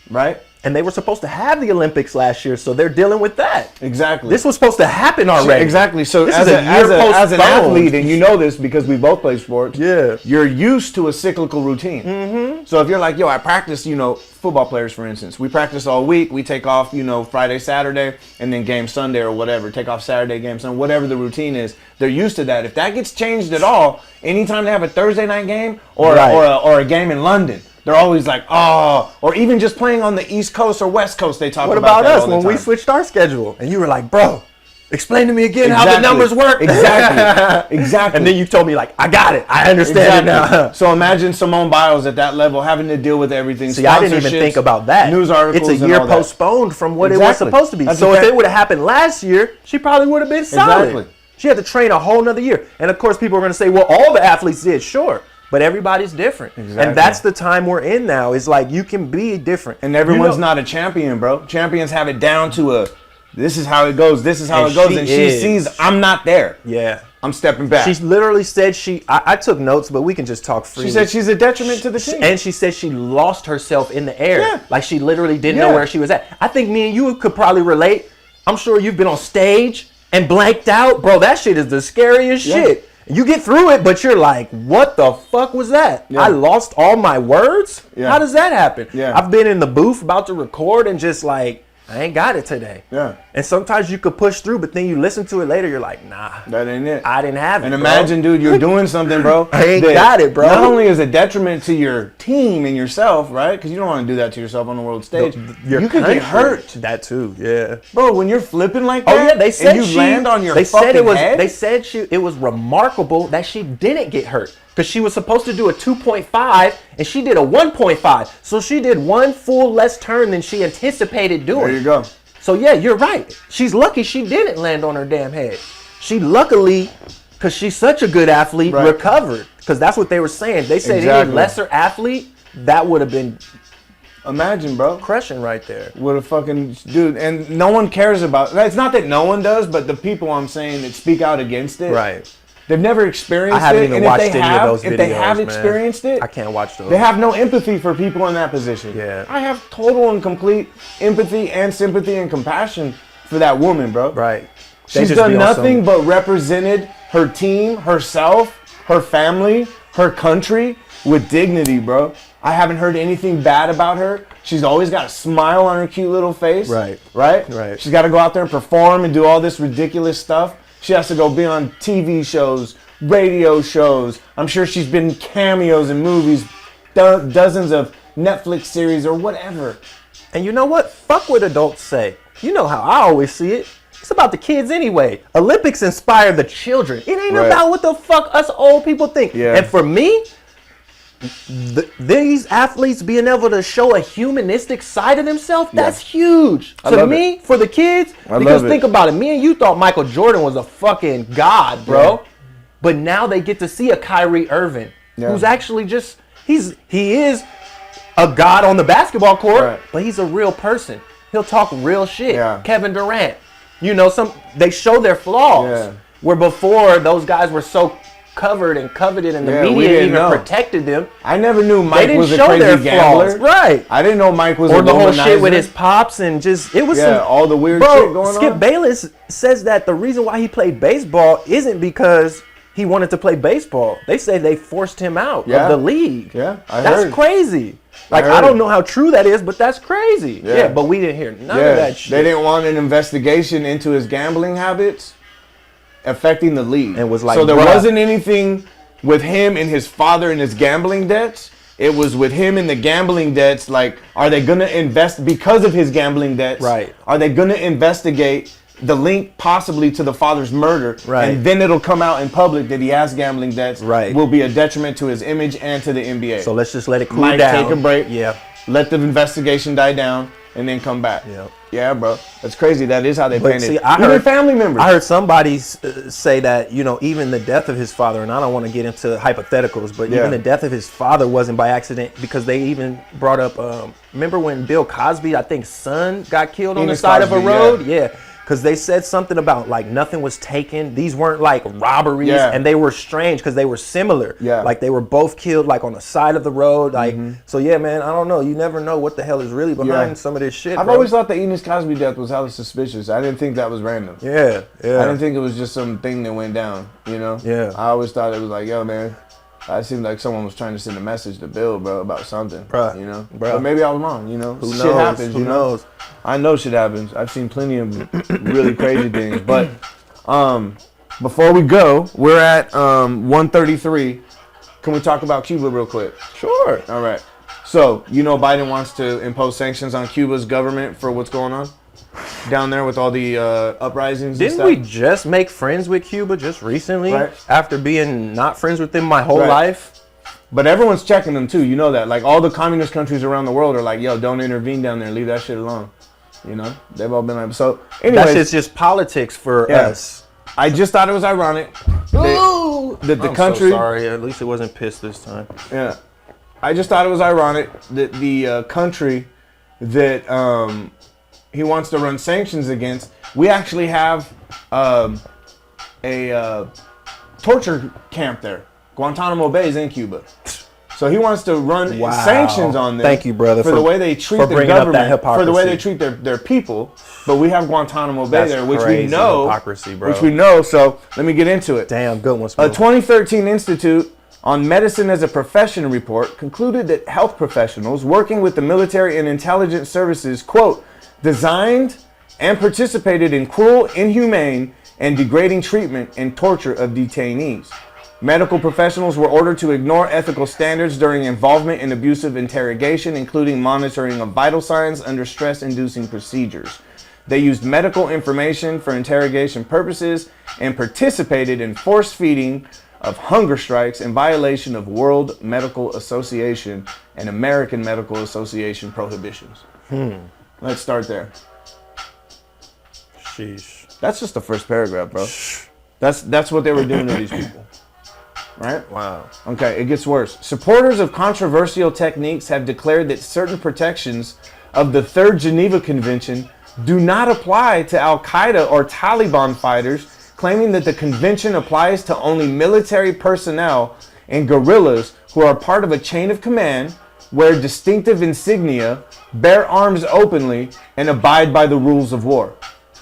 right? And they were supposed to have the Olympics last year, so they're dealing with that. Exactly. This was supposed to happen already. Exactly. So as an athlete, and you know this because we both play sports, you're used to a cyclical routine. So if you're like, yo, I practice, you know, football players, for instance, we practice all week, we take off, you know, Friday, Saturday, and then game Sunday or whatever, take off Saturday, game Sunday, whatever the routine is, they're used to that. If that gets changed at all, anytime they have a Thursday night game or a game in London, they're always like, oh, or even just playing on the East Coast or West Coast, they talk about that. What about us when we switched our schedule? And you were like, bro, explain to me again how the numbers work. Exactly. And then you told me, like, I got it. I understand it now. So imagine Simone Biles at that level having to deal with everything. See, I didn't even think about that. News articles. It's a year postponed from what it was supposed to be. So if it would have happened last year, she probably would have been solid. Exactly. She had to train a whole nother year. And of course, people are going to say, well, all the athletes did. Sure. But everybody's different. And that's the time we're in now. It's like you can be different. And everyone's not a champion, bro. Champions have it down to this is how it goes. This is how it goes. And she sees I'm not there. Yeah. I'm stepping back. She literally said I took notes, but we can just talk freely. She said she's a detriment to the team. And she said she lost herself in the air. Yeah. Like she literally didn't know where she was at. I think me and you could probably relate. I'm sure you've been on stage and blanked out. Bro, that shit is the scariest shit. You get through it, but you're like, what the fuck was that? I lost all my words? How does that happen? I've been in the booth about to record and just like, I ain't got it today. And sometimes you could push through, but then you listen to it later, you're like, nah, that ain't it. I didn't have it. And imagine, dude, you're doing something, bro. I ain't got it, bro. Not only is it detriment to your team and yourself, right? Because you don't want to do that to yourself on the world stage. You could get hurt. That too, yeah. Bro, when you're flipping like that, Oh yeah, they said and you land on your they fucking said it was. head. They said it was remarkable that she didn't get hurt because she was supposed to do a 2.5 and she did a 1.5. So she did one full less turn than she anticipated doing. There you go. So yeah, you're right. She's lucky she didn't land on her damn head. She luckily, because she's such a good athlete, recovered. Because that's what they were saying. They said any lesser athlete, that would have been. Imagine, bro. Crushing right there. What a fucking dude. And no one cares about. It's not that no one does, but the people I'm saying that speak out against it. Right. They've never experienced it. I haven't even watched any of those videos. If they have experienced it, I can't watch those. They have no empathy for people in that position. Yeah. I have total and complete empathy and sympathy and compassion for that woman, bro. Right. She's done nothing but represented her team, herself, her family, her country with dignity, bro. I haven't heard anything bad about her. She's always got a smile on her cute little face. Right. Right? Right. She's got to go out there and perform and do all this ridiculous stuff. She has to go be on TV shows, radio shows. I'm sure she's been in cameos in movies, dozens of Netflix series or whatever. And you know what? Fuck what adults say. You know how I always see it. It's about the kids anyway. Olympics inspire the children. It ain't about what the fuck us old people think. Yeah. And for me, these athletes being able to show a humanistic side of themselves, that's huge. To me, for the kids, because think about it. Me and you thought Michael Jordan was a fucking god, bro. Yeah. But now they get to see a Kyrie Irving, who's actually just, he is a god on the basketball court, but he's a real person. He'll talk real shit. Yeah. Kevin Durant. You know, they show their flaws. Yeah. Where before, those guys were so covered and coveted, and the media even protected them. I never knew Mike was a crazy gambler. Right. I didn't know Mike was or the whole shit with his pops and just it was all the weird shit going on. Skip Bayless says that the reason why he played baseball isn't because he wanted to play baseball. They say they forced him out of the league. Yeah, that's crazy. Like I don't know how true that is, but that's crazy. Yeah, but we didn't hear none of that shit. They didn't want an investigation into his gambling habits affecting the league. And was like, so there wasn't anything with him and his father and his gambling debts. It was with him and the gambling debts. Like, are they going to invest because of his gambling debts? Right. Are they going to investigate the link possibly to the father's murder? Right. And then it'll come out in public that he has gambling debts. Right. Will be a detriment to his image and to the NBA. So let's just let it cool down. Take a break. Yeah. Let the investigation die down and then come back. Yeah. Yeah, bro. That's crazy. That is how they paint it. I heard family members. I heard somebody say that, you know, even the death of his father, and I don't want to get into hypotheticals, but even the death of his father wasn't by accident, because they even brought up, remember when Bill Cosby, I think, son got killed on the side of a road? Yeah. Because they said something about, like, nothing was taken. These weren't, like, robberies. Yeah. And they were strange because they were similar. Yeah. Like, they were both killed, like, on the side of the road. Like, so, yeah, man, I don't know. You never know what the hell is really behind some of this shit, I've always thought the Enos Cosby death was hella suspicious. I didn't think that was random. Yeah, yeah. I didn't think it was just some thing that went down, you know? Yeah. I always thought it was like, yo, man, it seemed like someone was trying to send a message to Bill, bro, about something, bruh, you know? Bruh. But maybe I was wrong, you know? Who shit knows? happens, Who you know? knows? I know shit happens. I've seen plenty of really crazy things. But before we go, we're at 1:33. Can we talk about Cuba real quick? Sure. All right. So, you know Biden wants to impose sanctions on Cuba's government for what's going on down there with all the uprisings and stuff. Didn't we just make friends with Cuba just recently? Right. After being not friends with them my whole life? But everyone's checking them too. You know that. Like, all the communist countries around the world are like, yo, don't intervene down there. Leave that shit alone. You know? They've all been like, so anyways. That shit's just politics for us. I just thought it was ironic that the country. So sorry. At least it wasn't pissed this time. Yeah. I just thought it was ironic that the country that he wants to run sanctions against, we actually have a torture camp there. Guantanamo Bay is in Cuba. So he wants to run sanctions on them. Thank you, brother, for the way they treat the government, for the way they treat their people. But we have Guantanamo Bay there, which we know. Hypocrisy, bro. Which we know. So let me get into it. Damn, good one. A 2013 Institute on Medicine as a Profession report concluded that health professionals working with the military and intelligence services, quote, designed and participated in cruel, inhumane, and degrading treatment and torture of detainees. Medical professionals were ordered to ignore ethical standards during involvement in abusive interrogation, including monitoring of vital signs under stress-inducing procedures. They used medical information for interrogation purposes and participated in force feeding of hunger strikes in violation of World Medical Association and American Medical Association prohibitions. Let's start there. Sheesh. That's just the first paragraph, bro. That's what they were doing to these people. Right? Wow. Okay, it gets worse. Supporters of controversial techniques have declared that certain protections of the Third Geneva Convention do not apply to Al-Qaeda or Taliban fighters, claiming that the convention applies to only military personnel and guerrillas who are part of a chain of command, wear distinctive insignia, bear arms openly, and abide by the rules of war.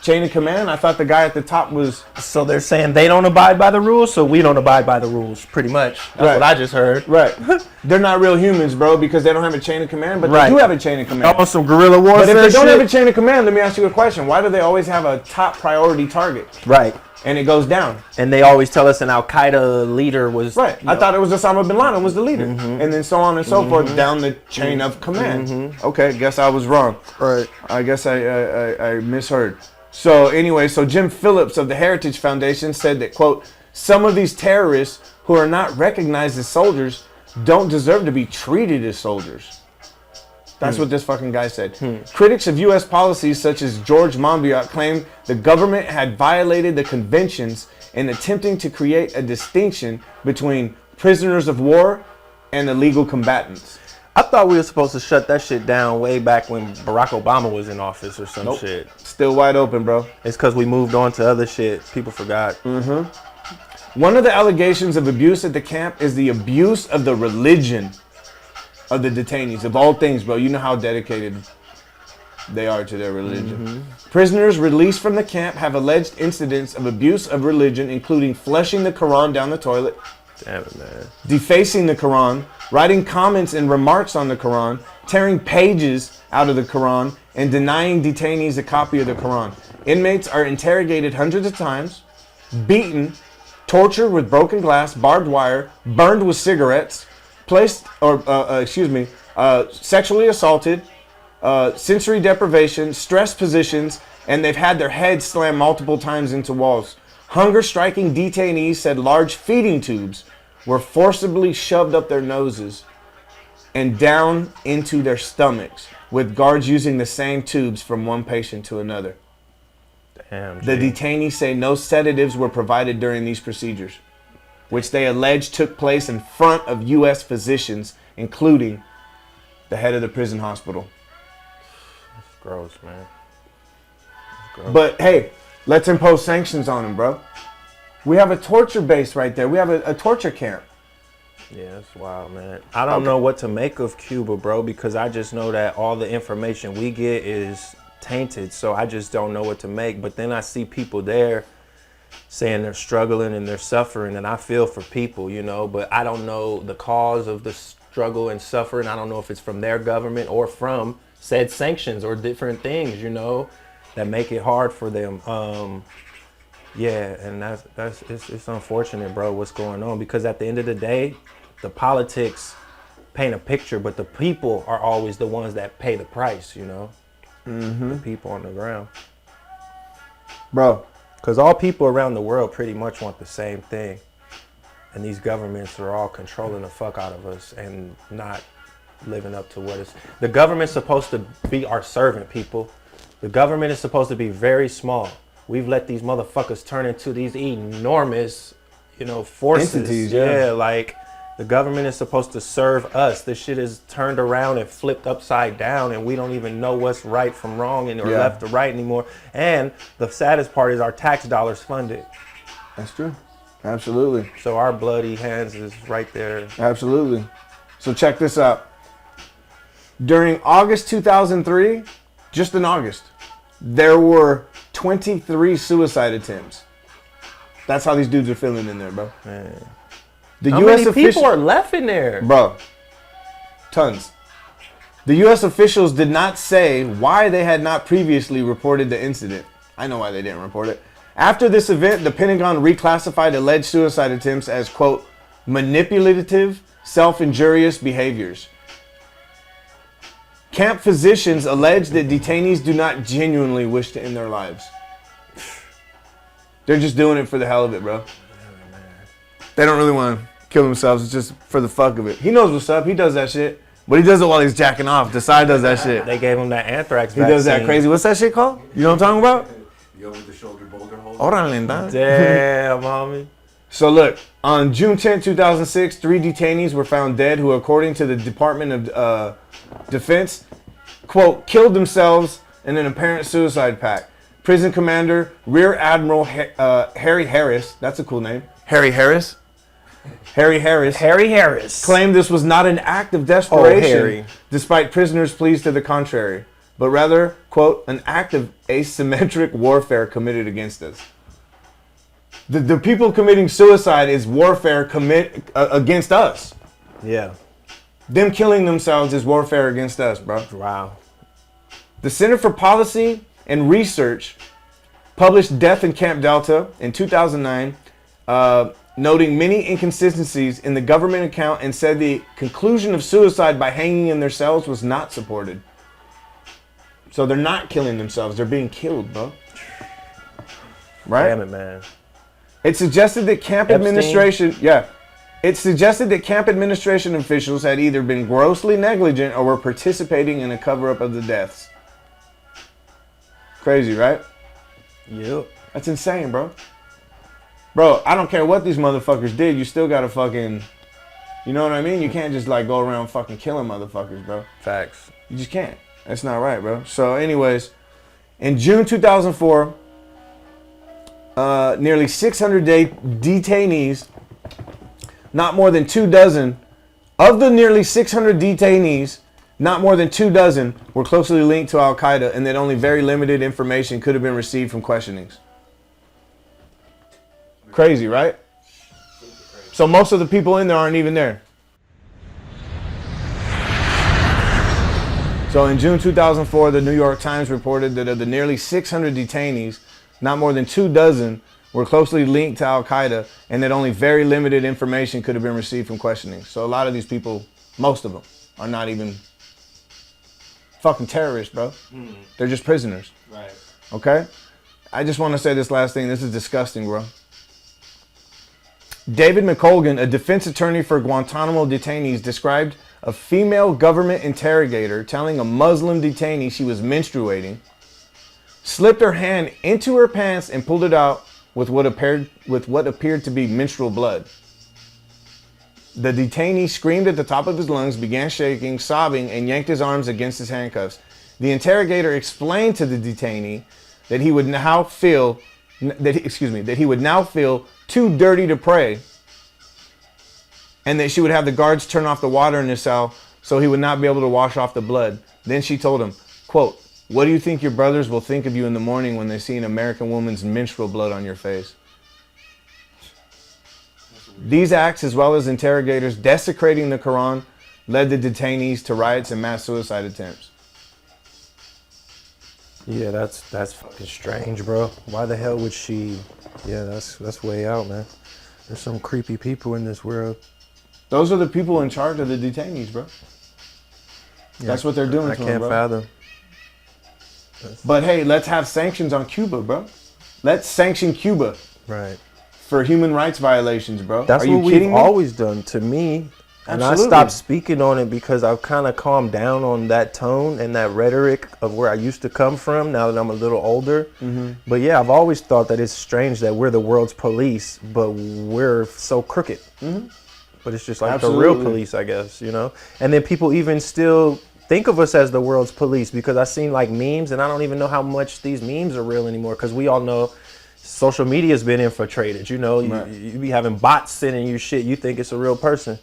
Chain of command? I thought the guy at the top was... So they're saying they don't abide by the rules, so we don't abide by the rules, pretty much. That's Right. what I just heard. Right. They're not real humans, bro, because they don't have a chain of command, but Right. they do have a chain of command. On some guerrilla warfare But if they don't shit. have a chain of command, let me ask you a question. Why do they always have a top priority target? Right. And it goes down. And they always tell us an Al-Qaeda leader was... Right. you I know. thought it was Osama bin Laden was the leader. And then so on and so forth down the chain of command. Okay, guess I was wrong. Right. I guess I misheard. So anyway, so Jim Phillips of the Heritage Foundation said that, quote, some of these terrorists who are not recognized as soldiers don't deserve to be treated as soldiers. That's what this fucking guy said. Critics of U.S. policies such as George Monbiot claimed the government had violated the conventions in attempting to create a distinction between prisoners of war and illegal combatants. I thought we were supposed to shut that shit down way back when Barack Obama was in office or some shit. Still wide open, bro. It's because we moved on to other shit. People forgot. One of the allegations of abuse at the camp is the abuse of the religion of the detainees. Of all things, bro, you know how dedicated they are to their religion. Prisoners released from the camp have alleged incidents of abuse of religion, including flushing the Quran down the toilet, Damn it, man. defacing the Quran, writing comments and remarks on the Quran, tearing pages out of the Quran, and denying detainees a copy of the Quran. Inmates are interrogated hundreds of times, beaten, tortured with broken glass, barbed wire, burned with cigarettes, sexually assaulted, sensory deprivation, stress positions, and they've had their heads slammed multiple times into walls. Hunger striking detainees said large feeding tubes were forcibly shoved up their noses and down into their stomachs, with guards using the same tubes from one patient to another. Damn. The G. detainees say no sedatives were provided during these procedures, which they allege took place in front of U.S. physicians, including the head of the prison hospital. It's gross, man. It's gross. But hey, let's impose sanctions on them, bro. We have a torture base right there. We have a torture camp. Yeah, it's wild, man. I don't know what to make of Cuba, bro, because I just know that all the information we get is tainted, so I just don't know what to make. But then I see people there saying they're struggling and they're suffering, and I feel for people, you know, but I don't know the cause of the struggle and suffering. I don't know if it's from their government or from said sanctions or different things, you know, that make it hard for them. Yeah, and it's unfortunate, bro, what's going on, because at the end of the day, the politics paint a picture, but the people are always the ones that pay the price, you know, the people on the ground. Bro, Because all people around the world pretty much want the same thing. And these governments are all controlling the fuck out of us and not living up to what is. The government's supposed to be our servant, people. The government is supposed to be very small. We've let these motherfuckers turn into these enormous, you know, forces. Entities, yeah. Like the government is supposed to serve us. This shit is turned around and flipped upside down, and we don't even know what's right from wrong and or left to right anymore. And the saddest part is our tax dollars fund it. That's true. Absolutely. So our bloody hands is right there. Absolutely. So check this out. During August 2003, just in August, there were 23 suicide attempts. That's how these dudes are feeling in there, bro. Man. The How U.S. many people are left in there? Bro, tons. The U.S. officials did not say why they had not previously reported the incident. I know why they didn't report it. After this event, the Pentagon reclassified alleged suicide attempts as, quote, manipulative, self-injurious behaviors. Camp physicians allege that detainees do not genuinely wish to end their lives. They're just doing it for the hell of it, bro. They don't really want to kill themselves. It's just for the fuck of it. He knows what's up. He does that shit. But he does it while he's jacking off. Desai does that shit. They gave him that anthrax He vaccine. does that crazy. What's that shit called? You know what I'm talking about? Yo with the shoulder boulder holder. Órale, ¿no? Damn, homie. So look, on June 10, 2006, 3 detainees were found dead who, according to the Department of Defense, quote, killed themselves in an apparent suicide pact. Prison Commander Rear Admiral Harry Harris, that's a cool name. Harry Harris? Harry Harris claimed this was not an act of desperation, despite prisoners' pleas to the contrary, but rather, quote, an act of asymmetric warfare committed against us. The people committing suicide is warfare against us. Yeah. Them killing themselves is warfare against us, bro. Wow. The Center for Policy and Research published Death in Camp Delta in 2009, noting many inconsistencies in the government account, and said the conclusion of suicide by hanging in their cells was not supported. So they're not killing themselves. They're being killed, bro. Right? Damn it, man. It suggested that camp administration, it suggested that camp administration officials had either been grossly negligent or were participating in a cover-up of the deaths. Crazy, right? Yep. That's insane, bro. Bro, I don't care what these motherfuckers did. You still gotta fucking, you know what I mean? You can't just like go around fucking killing motherfuckers, bro. Facts. You just can't. That's not right, bro. So anyways, in June 2004, nearly 600 detainees, not more than 24, of the nearly 600 detainees, not more than 24 were closely linked to Al Qaeda, and that only very limited information could have been received from questionings. Crazy, right? So most of the people in there aren't even there. So in June 2004, the New York Times reported that of the nearly 600 detainees, not more than 24 were closely linked to Al Qaeda, and that only very limited information could have been received from questioning. So a lot of these people, most of them, are not even fucking terrorists, bro. They're just prisoners. Right. Okay? I just want to say this last thing. This is disgusting, bro. David McColgan, a defense attorney for Guantanamo detainees, described a female government interrogator telling a Muslim detainee she was menstruating, slipped her hand into her pants and pulled it out with what appeared to be menstrual blood. The detainee screamed at the top of his lungs, began shaking, sobbing, and yanked his arms against his handcuffs. The interrogator explained to the detainee that he would now feel too dirty to pray, and that she would have the guards turn off the water in his cell so he would not be able to wash off the blood. Then she told him, quote, "What do you think your brothers will think of you in the morning when they see an American woman's menstrual blood on your face?" These acts, as well as interrogators desecrating the Quran, led the detainees to riots and mass suicide attempts. Yeah, that's fucking strange, bro. Why the hell would she? Yeah, that's way out, man. There's some creepy people in this world. Those are the people in charge of the detainees, bro. Yeah, that's what they're doing I to can't them, bro. fathom. But hey, let's have sanctions on Cuba, bro. Let's sanction Cuba Right. for human rights violations, bro. That's Are you what kidding we've me? always done to me. And Absolutely. I stopped speaking on it because I've kind of calmed down on that tone and that rhetoric of where I used to come from now that I'm a little older. But yeah, I've always thought that it's strange that we're the world's police, but we're so crooked. But it's just like the real Absolutely. police, I guess, you know? And then people even still think of us as the world's police because I've seen like memes, and I don't even know how much these memes are real anymore because we all know social media's been infiltrated, you know? Right. You be having bots sending you shit, you think it's a real person.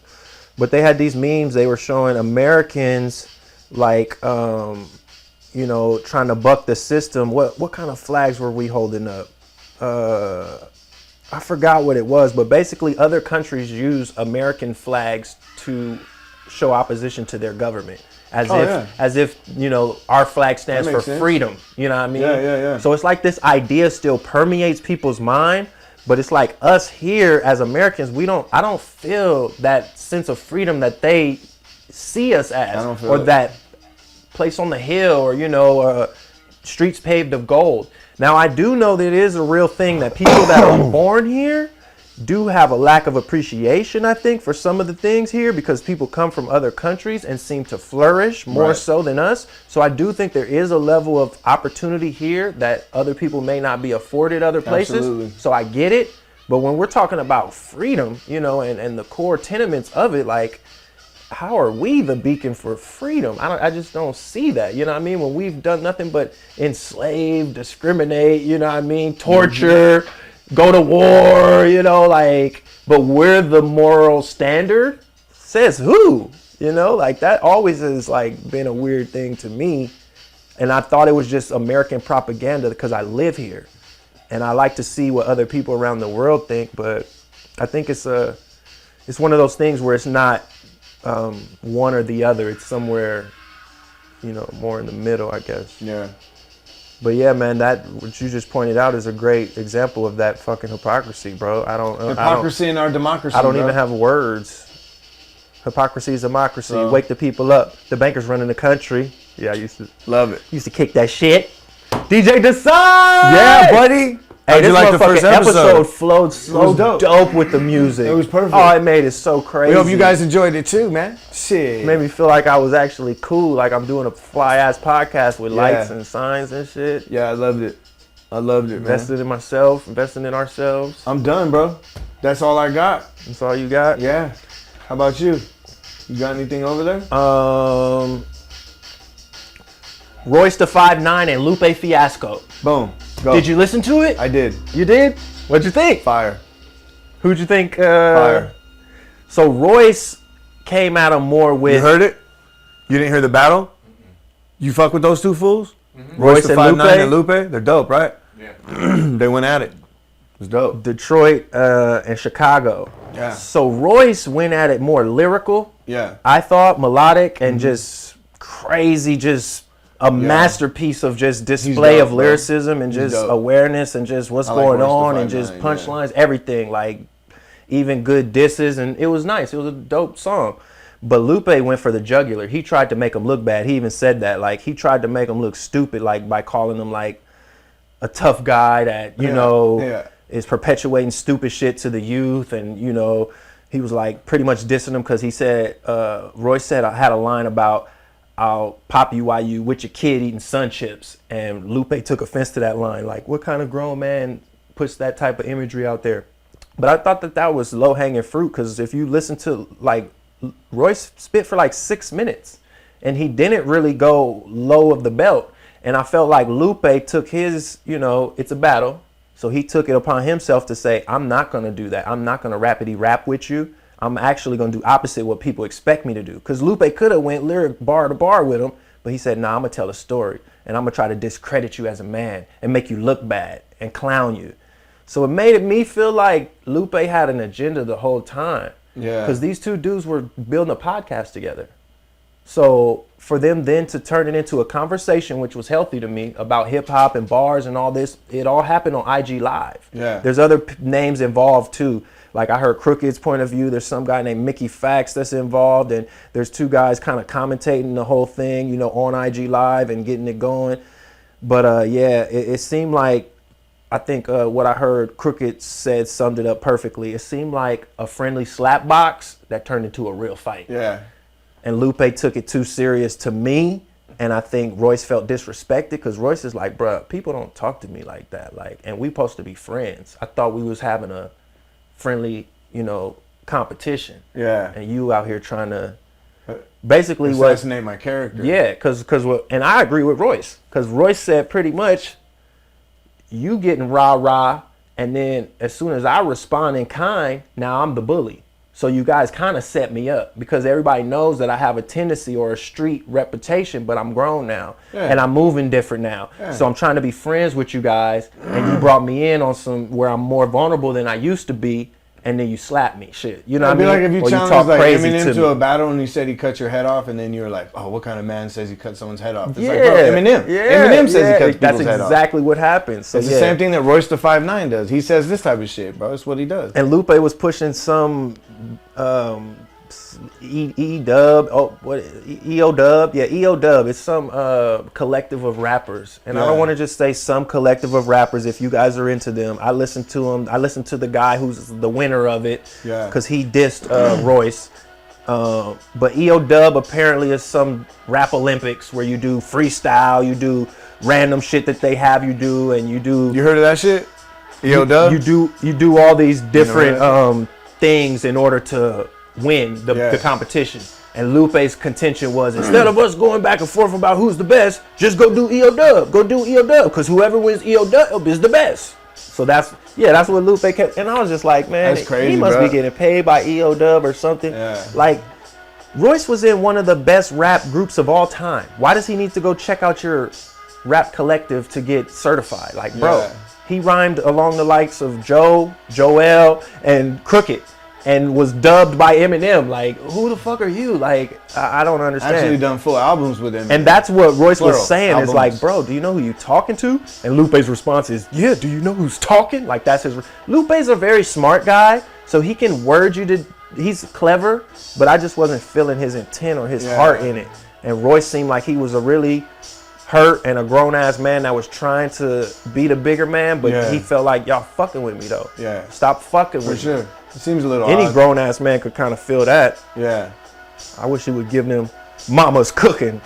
But they had these memes, they were showing Americans like, you know, trying to buck the system. What kind of flags were we holding up? I forgot what it was, but basically other countries use American flags to show opposition to their government. as if our flag stands for freedom. You know what I mean? Yeah. So it's like this idea still permeates people's mind, but it's like us here as Americans, I don't feel that sense of freedom that they see us as, or that place on the hill, or streets paved of gold. Now I do know that it is a real thing that people that are born here do have a lack of appreciation, I think, for some of the things here, because people come from other countries and seem to flourish more so than us. So I do think there is a level of opportunity here that other people may not be afforded other places. Absolutely. So I get it. But when we're talking about freedom, and the core tenements of it, like, how are we the beacon for freedom? I just don't see that. You know what I mean? When we've done nothing but enslave, discriminate, torture, go to war, but we're the moral standard. Says who? Like that always has like been a weird thing to me. And I thought it was just American propaganda because I live here. And I like to see what other people around the world think, but I think it's one of those things where it's not one or the other. It's somewhere, more in the middle, I guess. Yeah. But yeah, man, that what you just pointed out is a great example of that fucking hypocrisy, bro. Hypocrisy in our democracy. I don't even have words. Hypocrisy is democracy. Bro. Wake the people up. The bankers running the country. Yeah, I used to love it. Used to kick that shit. DJ Desie! Yeah, buddy. Hey, this like the first episode flowed so dope with the music. It was perfect. Oh, it made it so crazy. We hope you guys enjoyed it too, man. Shit. It made me feel like I was actually cool, like I'm doing a fly-ass podcast with lights and signs and shit. Yeah, I loved it. Invested in myself, investing in ourselves. I'm done, bro. That's all I got. That's all you got? Yeah. How about you? You got anything over there? Royce the 5'9" and Lupe Fiasco. Boom. Go. Did you listen to it? I did. You did? What'd you think? Fire. Who'd you think? Fire. So Royce came at him more with... You heard it? You didn't hear the battle? Mm-hmm. You fuck with those two fools? Mm-hmm. Royce the and 5'9" and Lupe? They're dope, right? Yeah. They went at it. It was dope. Detroit and Chicago. Yeah. So Royce went at it more lyrical. Yeah. I thought melodic and just crazy, just a masterpiece of just display of lyricism and just awareness and just what's going on and just punchlines, everything, like even good disses, and it was nice. It was a dope song. But Lupe went for the jugular. He tried to make him look bad. He even said that, like he tried to make him look stupid, like by calling him like a tough guy that is perpetuating stupid shit to the youth, and he was like pretty much dissing him because he said Royce said I had a line about I'll pop you while you with your kid eating Sun Chips, and Lupe took offense to that line. Like, what kind of grown man puts that type of imagery out there? But I thought that was low hanging fruit, because if you listen to like Royce spit for like 6 minutes, and he didn't really go low of the belt. And I felt like Lupe took his, it's a battle. So he took it upon himself to say, I'm not going to do that. I'm not going to rapidy rap with you. I'm actually going to do opposite what people expect me to do. Because Lupe could have went lyric bar to bar with him, but he said, nah, I'm going to tell a story. And I'm going to try to discredit you as a man and make you look bad and clown you. So it made me feel like Lupe had an agenda the whole time. Yeah. Because these two dudes were building a podcast together. So for them then to turn it into a conversation, which was healthy to me, about hip hop and bars and all this, it all happened on IG Live. Yeah. There's other names involved too. Like I heard Crooked's point of view. There's some guy named Mickey Fax that's involved, and there's two guys kind of commentating the whole thing, on IG Live and getting it going. But it seemed like, I think what I heard Crooked said summed it up perfectly. It seemed like a friendly slap box that turned into a real fight. Yeah. And Lupe took it too serious to me, and I think Royce felt disrespected, because Royce is like, bruh, people don't talk to me like that. Like, and we supposed to be friends. I thought we was having a friendly, competition. Yeah. And you out here trying to basically assassinate my character. Yeah, and I agree with Royce, because Royce said pretty much, you getting rah-rah, and then as soon as I respond in kind, now I'm the bully. So you guys kind of set me up, because everybody knows that I have a tendency or a street reputation, but I'm grown now and I'm moving different now. Yeah. So I'm trying to be friends with you guys, and you brought me in on some where I'm more vulnerable than I used to be, and then you slap me, shit. You know It'd what I be mean? like if Or you challenged talk like crazy Eminem to me. a battle and he said he cut your head off, and then you were like, oh, what kind of man says he cut someone's head off? It's like, bro, Eminem. Eminem says he cuts people's head off. That's exactly what happens. So It's the same thing that Royce the 5'9" does. He says this type of shit, bro. That's what he does. And Lupe was pushing some E-Dub, E-O-Dub. Yeah, E-O-Dub. It's some collective of rappers. And I don't want to just say some collective of rappers. If you guys are into them, I listen to them. I listen to the guy who's the winner of it because he dissed Royce. But E-O-Dub apparently is some rap Olympics where you do freestyle, you do random shit that they have you do, and you do... You heard of that shit? E-O-Dub? You do all these different things in order to win the competition. And Lupe's contention was, instead of us going back and forth about who's the best, just go do E-O-Dub. Go do E-O-Dub, because whoever wins E-O-Dub is the best. So that's what Lupe kept. And I was just like, man, that's crazy, he must bro. be getting paid by E-O-Dub or something. Yeah. Like, Royce was in one of the best rap groups of all time. Why does he need to go check out your rap collective to get certified? Like, bro, he rhymed along the likes of Joel, and Crooked, and was dubbed by Eminem. Like, who the fuck are you? Like, I don't understand. Actually done full albums with him. And that's what Royce Plural, was saying albums. is like, bro, do you know who you talking to? And Lupe's response is, yeah, do you know who's talking? Like, that's his... Lupe's a very smart guy, so he can word you to... He's clever, but I just wasn't feeling his intent or his heart in it. And Royce seemed like he was a really hurt and a grown-ass man that was trying to be the bigger man, but he felt like, y'all fucking with me, though. Yeah. Stop fucking with me. For sure. It seems a little Any odd. grown-ass man could kind of feel that. Yeah. I wish he would give them mama's cooking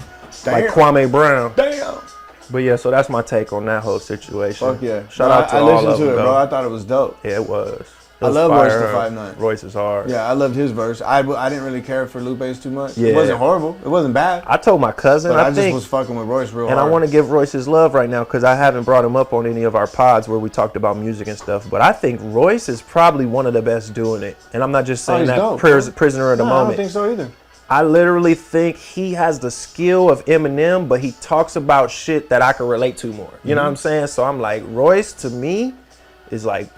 like Damn. Kwame Brown. Damn. But yeah, so that's my take on that whole situation. Fuck yeah. Shout out to I all listened of to them, it, though. bro. I thought it was dope. Yeah, it was. I love fire. Royce the 5'9". Royce is hard. Yeah, I loved his verse. I didn't really care for Lupe's too much. Yeah. It wasn't horrible. It wasn't bad. I told my cousin, But I think, just was fucking with Royce real hard. and I want to give Royce his love right now because I haven't brought him up on any of our pods where we talked about music and stuff. But I think Royce is probably one of the best doing it. And I'm not just saying he's that dope, prisoner of the I moment. don't think so either. I literally think he has the skill of Eminem, but he talks about shit that I can relate to more. You know what I'm saying? So I'm like, Royce to me is like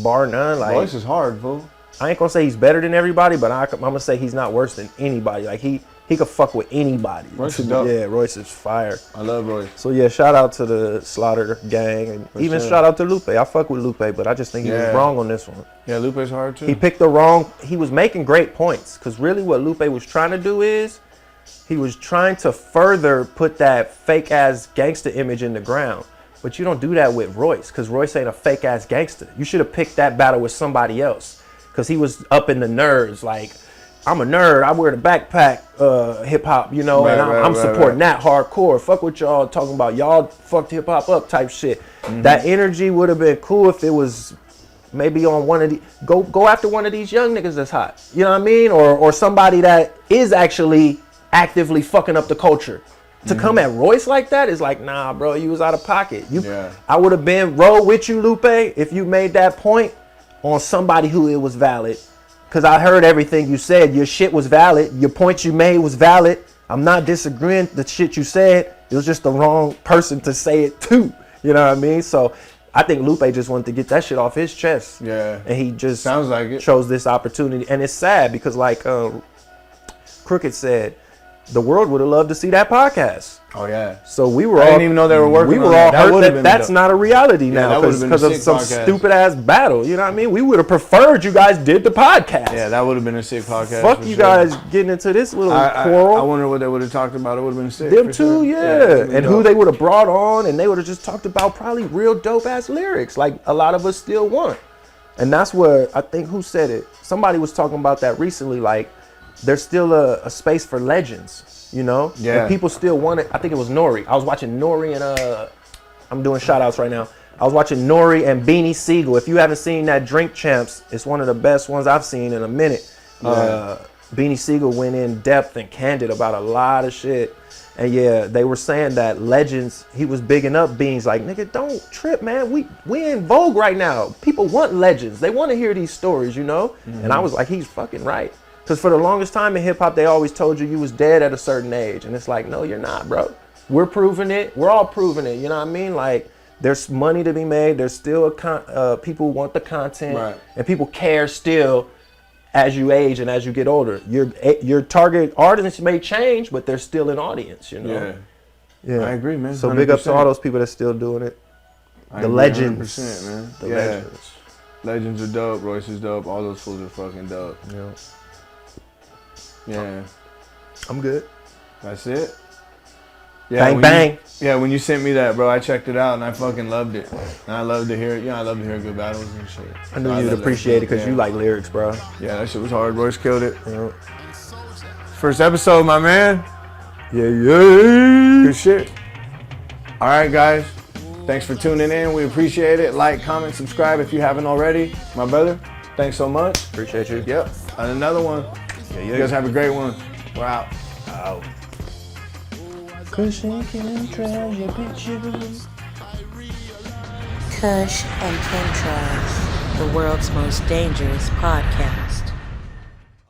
bar none. Like, Royce is hard, fool. I ain't gonna say he's better than everybody, but I'm gonna say he's not worse than anybody. Like he could fuck with anybody. Royce is dope. Yeah, Royce is fire. I love Royce. So yeah, shout out to the Slaughter gang, and even shout out to Lupe. I fuck with Lupe, but I just think he was wrong on this one. Yeah, Lupe's hard too. He picked the wrong. He was making great points because really what Lupe was trying to do is he was trying to further put that fake ass gangster image in the ground. But you don't do that with Royce because Royce ain't a fake ass gangster. You should have picked that battle with somebody else because he was up in the nerds. Like, I'm a nerd. I wear the backpack hip hop, you know, and I'm supporting that hardcore. Fuck what y'all talking about. Y'all fucked hip hop up type shit. That energy would have been cool if it was maybe on one of the go after one of these young niggas that's hot. You know what I mean? Or somebody that is actually actively fucking up the culture. To come at Royce like that is like, nah, bro, you was out of pocket. I would have been roll with you, Lupe, if you made that point on somebody who it was valid. Because I heard everything you said. Your shit was valid. Your point you made was valid. I'm not disagreeing the shit you said. It was just the wrong person to say it to. You know what I mean? So I think Lupe just wanted to get that shit off his chest. Yeah. And he just sounds like it. Chose this opportunity. And it's sad because like Crooked said, the world would have loved to see that podcast. Oh yeah. So we were I all didn't even know they were working. We were on all that. hurt that that's not a reality now because of some stupid ass battle. You know what I mean? We would have preferred you guys did the podcast. Yeah, that would have been a sick podcast. Fuck you guys getting into this little quarrel. I wonder what they would have talked about. It would have been sick. Them too, yeah. And who they would have brought on, and they would have just talked about probably real dope ass lyrics, like a lot of us still want. And that's what I think. Who said it? Somebody was talking about that recently. Like, there's still a space for legends. You know? Yeah. And people still want it. I think it was Nori. I was watching Nori and I'm doing shout outs right now. I was watching Nori and Beanie Siegel. If you haven't seen that Drink Champs, it's one of the best ones I've seen in a minute. Yeah. Beanie Siegel went in depth and candid about a lot of shit. And yeah, they were saying that legends, he was bigging up Beans like, nigga, don't trip, man. We in vogue right now. People want legends. They want to hear these stories, you know? Mm-hmm. And I was like, he's fucking right. Because for the longest time in hip hop, they always told you was dead at a certain age. And it's like, no, you're not, bro. We're proving it. We're all proving it. You know what I mean? Like, there's money to be made. There's still people want the content, Right. and people care still as you age and as you get older. Your target audience may change, but there's still an audience, you know. Yeah. I agree, man. So big up to all those people that's still doing it. I The agree, legends, 100%, man. The Yeah. legends. Legends are dope. Royce is dope. All those fools are fucking dope. Yeah. I'm good. That's it. Yeah, Bang when bang. when you sent me that, bro, I checked it out and I fucking loved it. And I love to hear it. I love to hear good battles and shit. I knew you'd appreciate it because you like lyrics, bro. Yeah, that shit was hard. Royce killed it. Yeah. First episode, my man. Yeah. Good shit. All right, guys. Thanks for tuning in. We appreciate it. Like, comment, subscribe if you haven't already. My brother, thanks so much. Appreciate you. Yep. And another one. You guys have a great one. We're out. Out. Kush and Chemtrails, you bitch, you. Kush and Chemtrails, the world's most dangerous podcast.